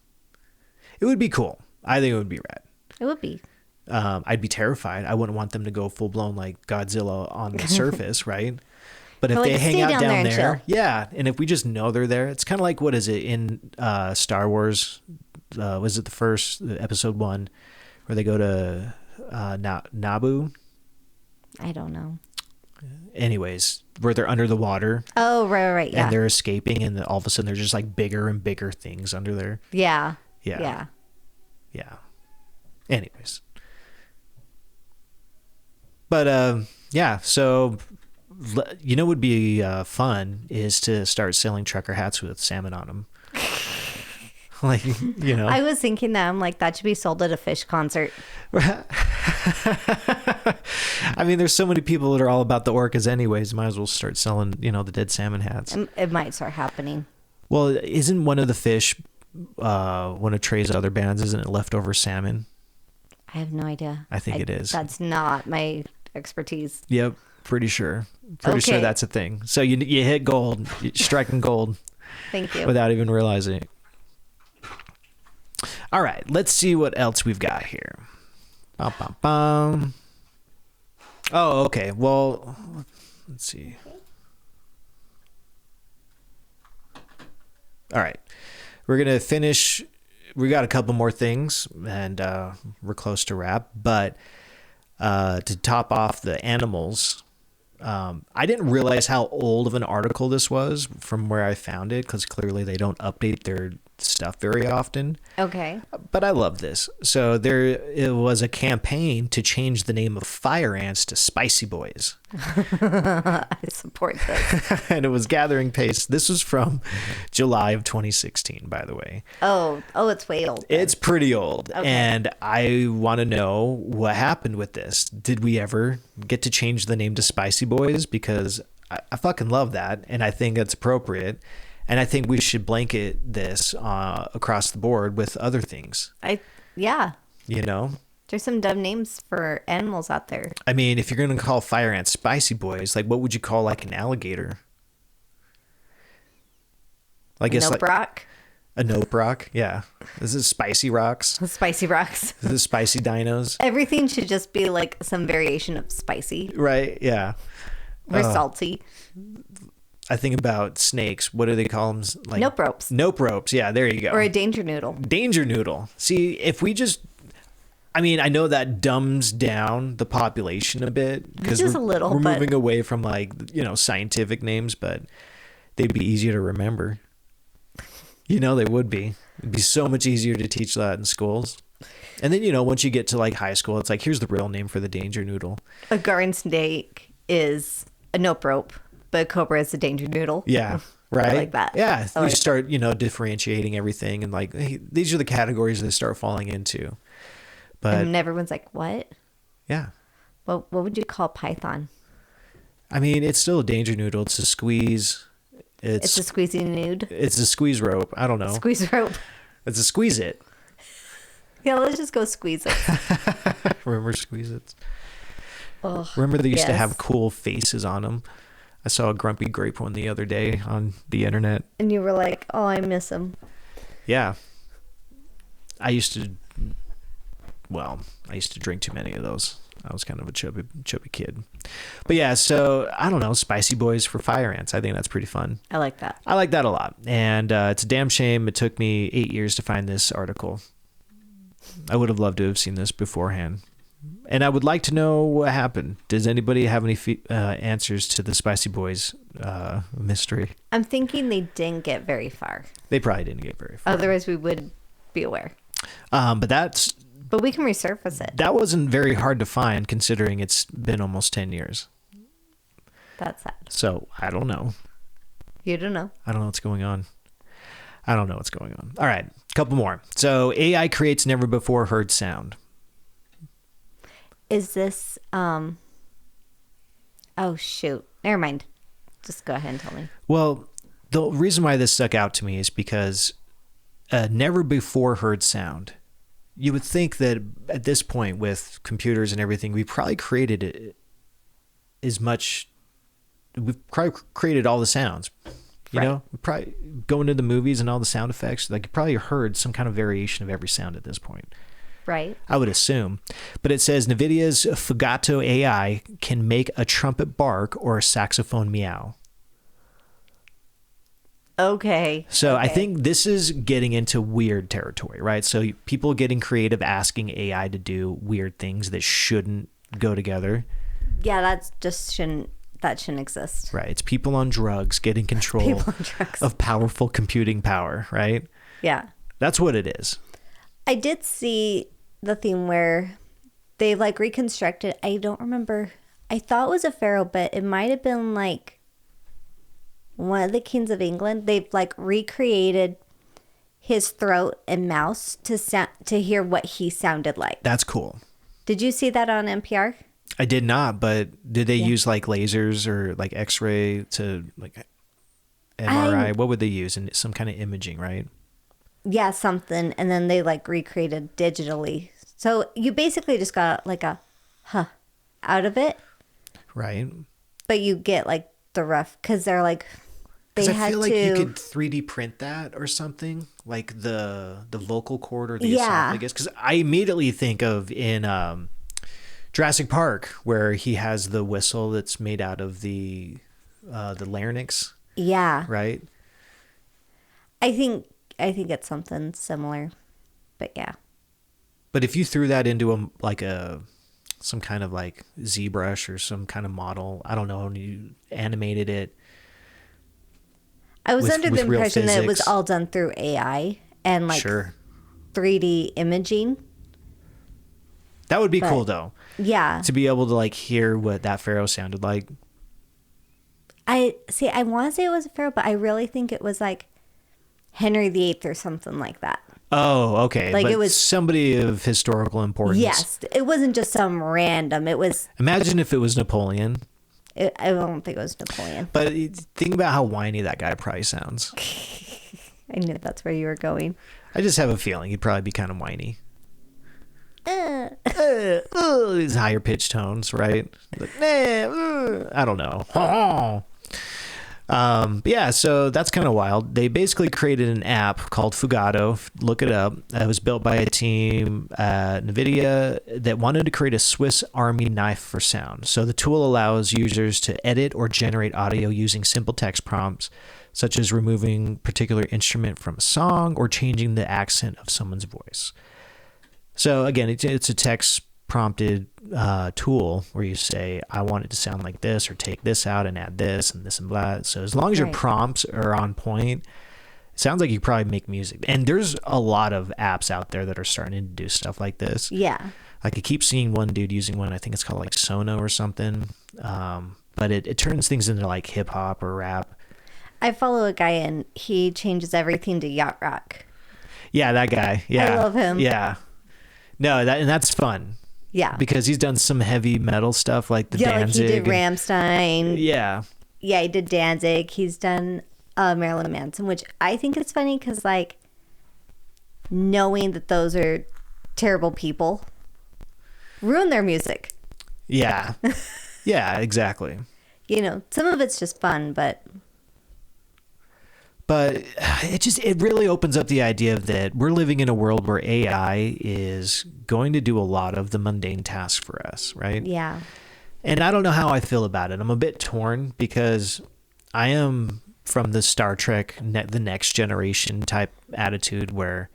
It would be cool. I think it would be rad. It would be. I'd be terrified. I wouldn't want them to go full blown like Godzilla on the surface, right? But if Like, they hang stay out down down there and there, chill. yeah, and if we just know they're there, it's kind of like, what is it in Star Wars? Was it the first episode 1 where they go to Naboo? I don't know. Anyways, where they're under the water Oh, right. Yeah. and they're escaping, and all of a sudden there's just like bigger and bigger things under there. Yeah. Yeah. Yeah. Anyways. But yeah, so you know what would be fun is to start selling trucker hats with salmon on them. Like, you know. I was thinking that. I'm like, that should be sold at a fish concert. I mean, there's so many people that are all about the orcas anyways. Might as well start selling, you know, the dead salmon hats. It might start happening. Well, isn't one of the fish, one of Trey's other bands, isn't it leftover salmon? I have no idea. I think it is. That's not my expertise. Yep, pretty sure. Pretty sure Okay. that's a thing. So you hit gold, you're striking gold Thank you. without even realizing it. All right, let's see what else we've got here. Bum, bum, bum. Oh, okay. Well, let's see. All right, we're gonna finish. We got a couple more things, and we're close to wrap. But to top off the animals, I didn't realize how old of an article this was from where I found it, because clearly they don't update their stuff very often. Okay. But I love this. So it was a campaign to change the name of fire ants to spicy boys. I support this. And it was gathering pace. This was from July of 2016, by the way. Oh, it's way old. then. It's pretty old. Okay. And I want to know what happened with this. Did we ever get to change the name to Spicy Boys? Because I fucking love that. And I think it's appropriate. And I think we should blanket this across the board with other things, Yeah. you know? There's some dumb names for animals out there. I mean, if you're going to call fire ants Spicy Boys, like what would you call like an alligator? I guess Nope like rock. a nope rock. Yeah. This is spicy rocks. Spicy rocks. This is spicy dinos. Everything should just be like some variation of spicy Right. Yeah. or salty. I think about snakes. What do they call them? Like Nope ropes. Nope ropes. Yeah, there you go. Or a danger noodle. Danger noodle. See, if we just, I mean, I know that dumbs down the population a bit because Just a little, we're but- moving away from like, you know, scientific names, but they'd be easier to remember. You know, they would be. It'd be so much easier to teach that in schools. And then, you know, once you get to like high school, it's like, here's the real name for the danger noodle. A garden snake is a nope rope, but a cobra is a danger noodle. Yeah. Right. I like that. Yeah. I You like that. start, you know, differentiating everything and like, hey, these are the categories they start falling into. But And everyone's like, what? yeah, What would you call python? I mean, it's still a danger noodle. It's a squeeze. It's a squeezy nude. It's a squeeze rope. I don't know. Squeeze rope. It's a squeeze it. Yeah, let's just go squeeze it. Remember squeeze it? Ugh, Remember they used to yes. have cool faces on them. I saw a grumpy grape one the other day on the internet. And you were like, oh, I miss him. Yeah. I used to drink too many of those. I was kind of a chubby kid. But yeah, so I don't know, spicy boys for fire ants. I think that's pretty fun. I like that. I like that a lot. And it's a damn shame it took me 8 years to find this article. I would have loved to have seen this beforehand. And I would like to know what happened. Does anybody have any answers to the spicy boys mystery? I'm thinking they didn't get very far. They probably didn't get very far. Otherwise, we would be aware. But we can resurface it. That wasn't very hard to find, considering it's been almost 10 years. That's sad. So I don't know. You don't know. I don't know what's going on. All right, a couple more. So AI creates never before heard sound. Is this oh shoot. Never mind. Just go ahead and tell me. Well, the reason why this stuck out to me is because never before heard sound. You would think that at this point with computers and everything, we probably created we've probably created all the sounds. You know, probably going to the movies and all the sound effects, like you probably heard some kind of variation of every sound at this point. Right. I would assume. But it says NVIDIA's Fugato AI can make a trumpet bark or a saxophone meow. Okay. So I think this is getting into weird territory, right? So people getting creative, asking AI to do weird things that shouldn't go together. Yeah, that shouldn't exist. Right. It's people on drugs getting control of powerful computing power, right? Yeah. That's what it is. I did see the theme where they like reconstructed. I don't remember. I thought it was a pharaoh, but it might have been like one of the kings of England. They've like recreated his throat and mouth to hear what he sounded like. That's cool. Did you see that on NPR? I did not, but did they use like lasers or like X-ray to like MRI? What would they use? And some kind of imaging, right? Yeah, something. And then they like recreated digitally. So you basically just got like a out of it. Right. But you get like the rough, because they're like, I feel like you could 3D print that or something, like the vocal cord or the esophagus. Because I immediately think of in Jurassic Park, where he has the whistle that's made out of the larynx. Yeah. Right. I think it's something similar, but yeah. But if you threw that into some kind of like ZBrush or some kind of model, I don't know, and you animated it. I was under the impression that it was all done through AI and like 3D imaging. That would be cool though. Yeah. To be able to like hear what that pharaoh sounded like. I want to say it was a pharaoh, but I really think it was like Henry VIII or something like that. Oh, okay. Like but it was somebody of historical importance. Yes. It wasn't just some random. It was. Imagine if it was Napoleon. I don't think it was Napoleon. But think about how whiny that guy probably sounds. I knew that's where you were going. I just have a feeling he'd probably be kind of whiny. These higher pitched tones, right? Like, I don't know. Yeah, so that's kind of wild. They basically created an app called Fugato. Look it up. It was built by a team at NVIDIA that wanted to create a Swiss Army knife for sound. So the tool allows users to edit or generate audio using simple text prompts, such as removing a particular instrument from a song or changing the accent of someone's voice. So again, it's a text prompted tool where you say, I want it to sound like this, or take this out and add this and this and blah. So as long as your prompts are on point, it sounds like you probably make music. And there's a lot of apps out there that are starting to do stuff like this. Yeah. Like I keep seeing one dude using one, I think it's called like Sono or something. But it turns things into like hip hop or rap. I follow a guy and he changes everything to yacht rock. Yeah, that guy. Yeah. I love him. Yeah. No, that's fun. Yeah. Because he's done some heavy metal stuff like the Danzig. Like he did Rammstein. Yeah. Yeah, he did Danzig. He's done Marilyn Manson, which I think is funny because, like, knowing that those are terrible people ruin their music. Yeah. Yeah, exactly. You know, some of it's just fun, but But it really opens up the idea that we're living in a world where AI is going to do a lot of the mundane tasks for us, right? Yeah. And I don't know how I feel about it. I'm a bit torn because I am from the Star Trek, the Next Generation type attitude where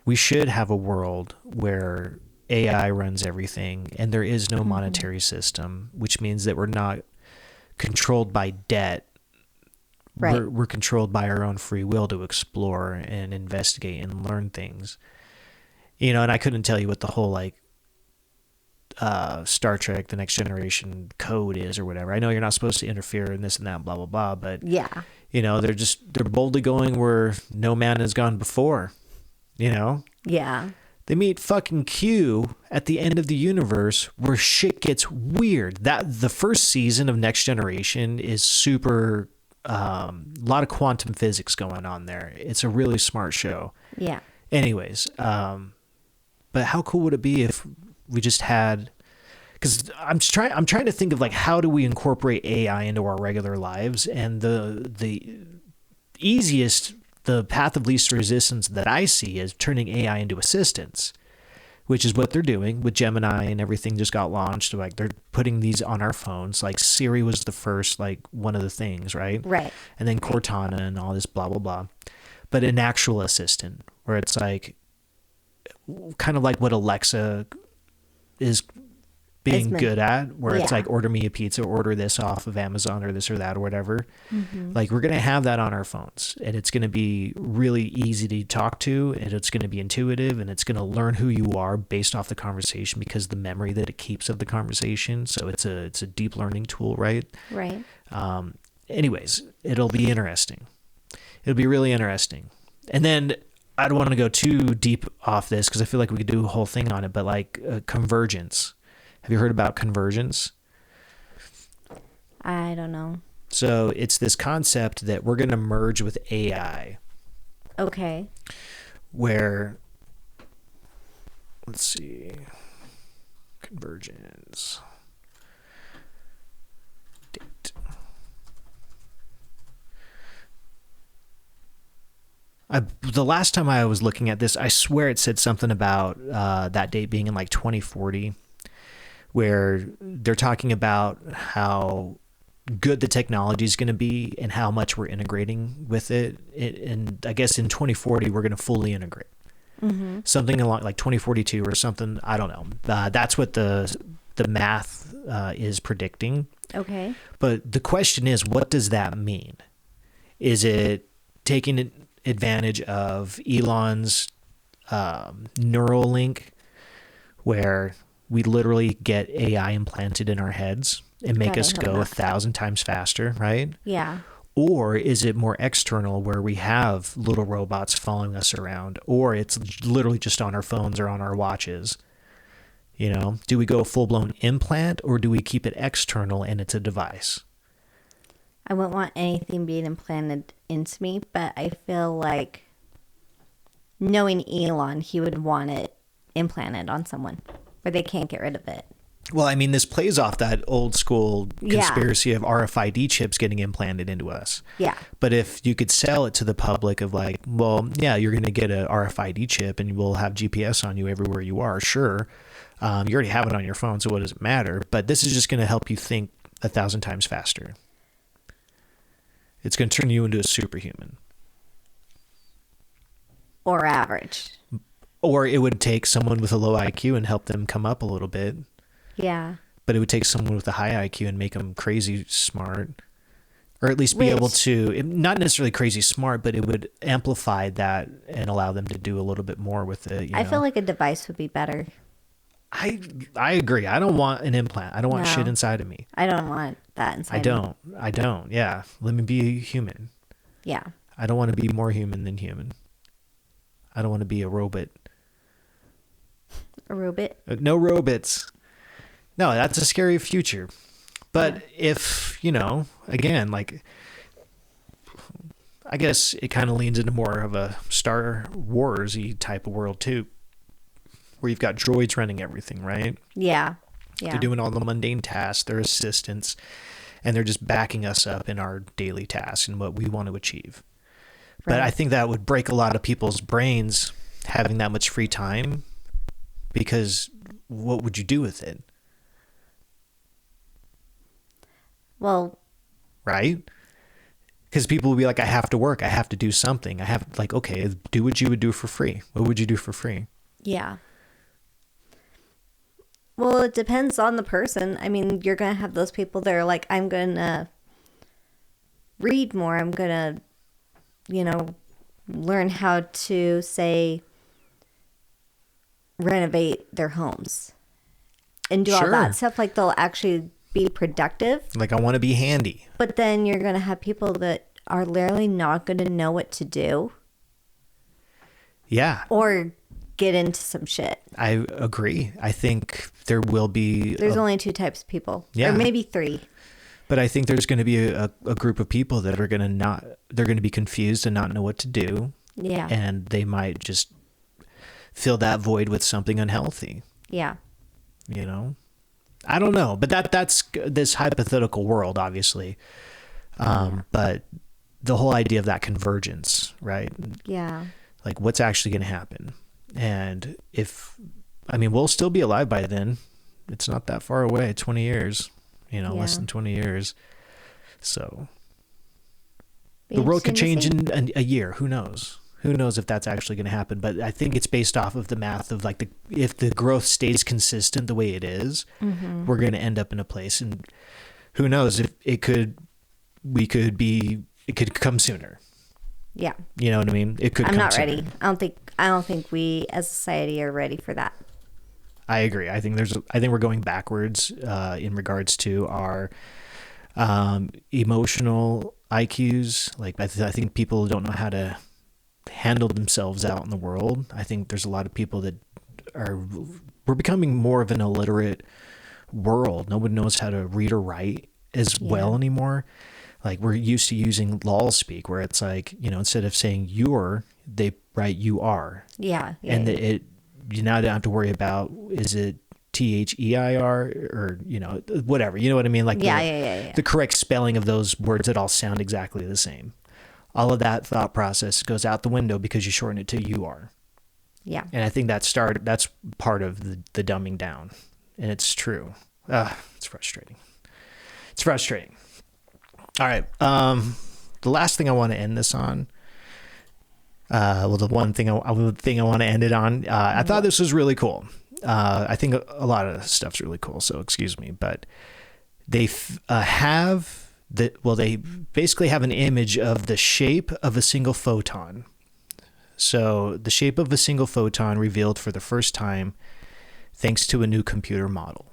we should have a world where AI runs everything and there is no monetary system, which means that we're not controlled by debt. Right. We're controlled by our own free will to explore and investigate and learn things. You know, and I couldn't tell you what the whole like Star Trek, the Next Generation code is or whatever. I know you're not supposed to interfere in this and that, blah, blah, blah. But, Yeah. you know, they're boldly going where no man has gone before, you know? Yeah. They meet fucking Q at the end of the universe where shit gets weird. That the first season of Next Generation is super... a lot of quantum physics going on there. It's a really smart show. Yeah. Anyways, but how cool would it be if we just had, because I'm trying to think of like, how do we incorporate AI into our regular lives? And the easiest, the path of least resistance that I see is turning AI into assistants, which is what they're doing with Gemini, and everything just got launched. Like they're putting these on our phones. Like Siri was the first, like one of the things, right? Right. And then Cortana and all this blah, blah, blah. But an actual assistant where it's like kind of like what Alexa is being good at, where it's like, order me a pizza, order this off of Amazon or this or that or whatever. Like we're going to have that on our phones, and it's going to be really easy to talk to, and it's going to be intuitive, and it's going to learn who you are based off the conversation because the memory that it keeps of the conversation. So it's a deep learning tool, right? Right. Anyways, it'll be interesting. It'll be really interesting. And then I don't want to go too deep off this because I feel like we could do a whole thing on it, but like convergence. Have you heard about convergence? I don't know. So it's this concept that we're going to merge with AI. Okay. Where, let's see, convergence. Date. The last time I was looking at this, I swear it said something about that date being in like 2040, where they're talking about how good the technology is going to be and how much we're integrating with it. And I guess in 2040, we're going to fully integrate. Something along like 2042 or something. I don't know. That's what the math is predicting. Okay. But the question is, what does that mean? Is it taking advantage of Elon's Neuralink, where we literally get AI implanted in our heads and make us go 1,000 times faster, right? Yeah. Or is it more external, where we have little robots following us around, or it's literally just on our phones or on our watches? You know, do we go full-blown implant, or do we keep it external and it's a device? I wouldn't want anything being implanted into me, but I feel like knowing Elon, he would want it implanted on someone where they can't get rid of it. Well, I mean, this plays off that old school conspiracy of RFID chips getting implanted into us. Yeah. But if you could sell it to the public of like, well, yeah, you're going to get a RFID chip and we'll have GPS on you everywhere you are. Sure. You already have it on your phone, so what does it matter? But this is just going to help you think 1,000 times faster. It's going to turn you into a superhuman. Or average. Or it would take someone with a low IQ and help them come up a little bit. Yeah. But it would take someone with a high IQ and make them crazy smart. Or at least be able to, not necessarily crazy smart, but it would amplify that and allow them to do a little bit more with it. I feel like a device would be better. I agree. I don't want an implant. I don't want shit inside of me. I don't want that inside of me. I don't. Yeah. Let me be human. Yeah. I don't want to be more human than human. I don't want to be a robot. A robot? No robots. No, that's a scary future. But if, again, like, I guess it kind of leans into more of a Star Wars-y type of world too, where you've got droids running everything, right? Yeah. Yeah. They're doing all the mundane tasks, they're assistants, and they're just backing us up in our daily tasks and what we want to achieve. But I Right. think that would break a lot of people's brains having that much free time, because what would you do with it? Well, Right? Because people will be like, I have to work. I have to do something. I have, like, okay, do what you would do for free. What would you do for free? yeah. Well, it depends on the person. I mean, you're going to have those people that are like, I'm going to read more. I'm going to, learn how to, say, renovate their homes and do all Sure. that stuff. Like, they'll actually be productive. Like, I want to be handy. But then you're going to have people that are literally not going to know what to do Yeah, or get into some shit. I agree. I think there will be, There's only two types of people. Yeah. Or maybe three. but I think there's going to be a group of people that are going to not, they're going to be confused and not know what to do. Yeah. And they might just fill that void with something unhealthy, Yeah. you know? I don't know, but that's this hypothetical world, obviously. But the whole idea of that convergence, right? Yeah. Like, what's actually going to happen? And we'll still be alive by then. It's not that far away, 20 years, less Yeah. than 20 years. So Be the world could interesting to change see. in a year. Who knows? Who knows if that's actually going to happen? But I think it's based off of the math of, like, if the growth stays consistent the way it is, we're going to end up in a place. And who knows if it could come sooner. Yeah. You know what I mean? It could. I'm come not sooner. ready. I don't think we as a society are ready for that. I agree. I think we're going backwards in regards to our emotional IQs. Like, I think people don't know how to handle themselves out in the world. I think there's a lot of people that we're becoming more of an illiterate world. Nobody knows how to read or write as well anymore. Like, we're used to using lol speak, where it's like, instead of saying you're, they write you are. Yeah. And you now don't have to worry about, is it THEIR or, whatever, you know what I mean? Like, the correct spelling of those words that all sound exactly the same. All of that thought process goes out the window because you shorten it to you are. Yeah. And I think that's part of the dumbing down. And it's true. It's frustrating. All right. The last thing I want to end this on, the thing I want to end it on, I thought this was really cool. I think a lot of stuff's really cool, so excuse me, but they they basically have an image of the shape of a single photon. So the shape of a single photon revealed for the first time thanks to a new computer model.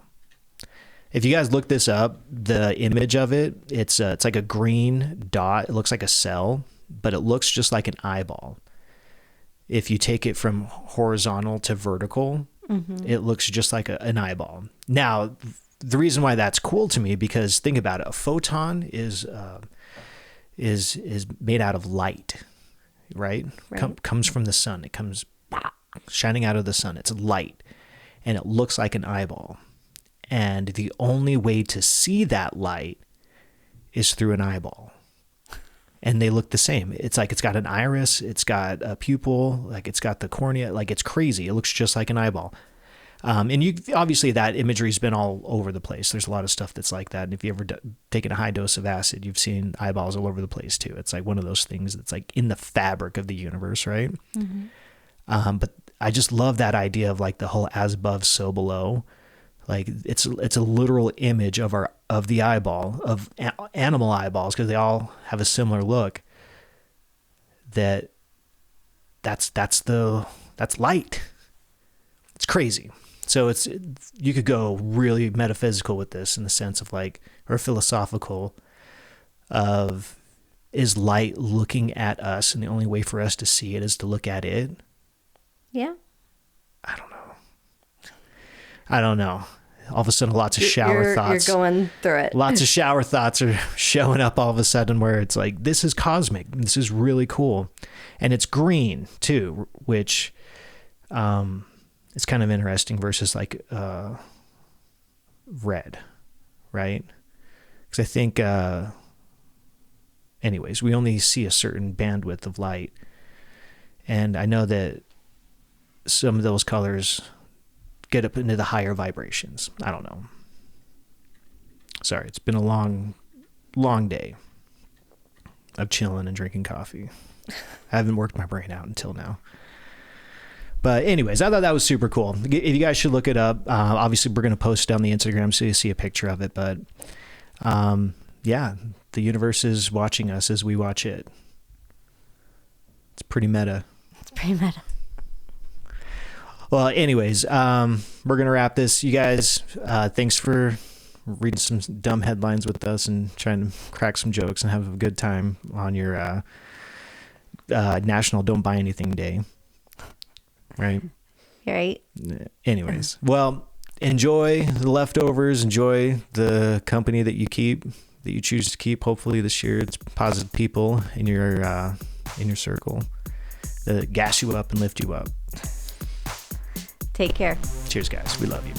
If you guys look this up, the image of it, it's like a green dot. It looks like a cell, but it looks just like an eyeball. If you take it from horizontal to vertical, it looks just like an eyeball. Now, the reason why that's cool to me, because think about it, a photon is made out of light, right? Comes from the sun. It comes shining out of the sun. It's light, and it looks like an eyeball. And the only way to see that light is through an eyeball. And they look the same. It's like it's got an iris, it's got a pupil, like it's got the cornea, like it's crazy. It looks just like an eyeball. And you obviously that imagery's been all over the place. There's a lot of stuff that's like that. And if you ever taken a high dose of acid, you've seen eyeballs all over the place too. It's like one of those things that's like in the fabric of the universe, right? But I just love that idea of like the whole as above, so below. Like it's a literal image of the eyeball, of animal eyeballs, because they all have a similar look. That's light. It's crazy. So you could go really metaphysical with this in the sense of like, or philosophical of, is light looking at us, and the only way for us to see it is to look at it? Yeah. I don't know. All of a sudden, lots of shower thoughts. You're going through it. Lots of shower thoughts are showing up all of a sudden, where it's like, this is cosmic. This is really cool. And it's green too, which is kind of interesting versus like red, right? Because I think anyways, we only see a certain bandwidth of light. And I know that some of those colors get up into the higher vibrations. I don't know. Sorry, it's been a long day of chilling and drinking coffee. I haven't worked my brain out until now. But anyways, I thought that was super cool. You guys should look it up. Obviously, we're going to post it on the Instagram so you see a picture of it. But yeah, the universe is watching us as we watch it. It's pretty meta. It's pretty meta. Well, anyways, we're going to wrap this. You guys, thanks for reading some dumb headlines with us and trying to crack some jokes and have a good time on your National Don't Buy Anything Day. Right? Right. Anyways, well, enjoy the leftovers. Enjoy the company that you keep, that you choose to keep. Hopefully this year it's positive people in your circle that gas you up and lift you up. Take care. Cheers, guys. We love you.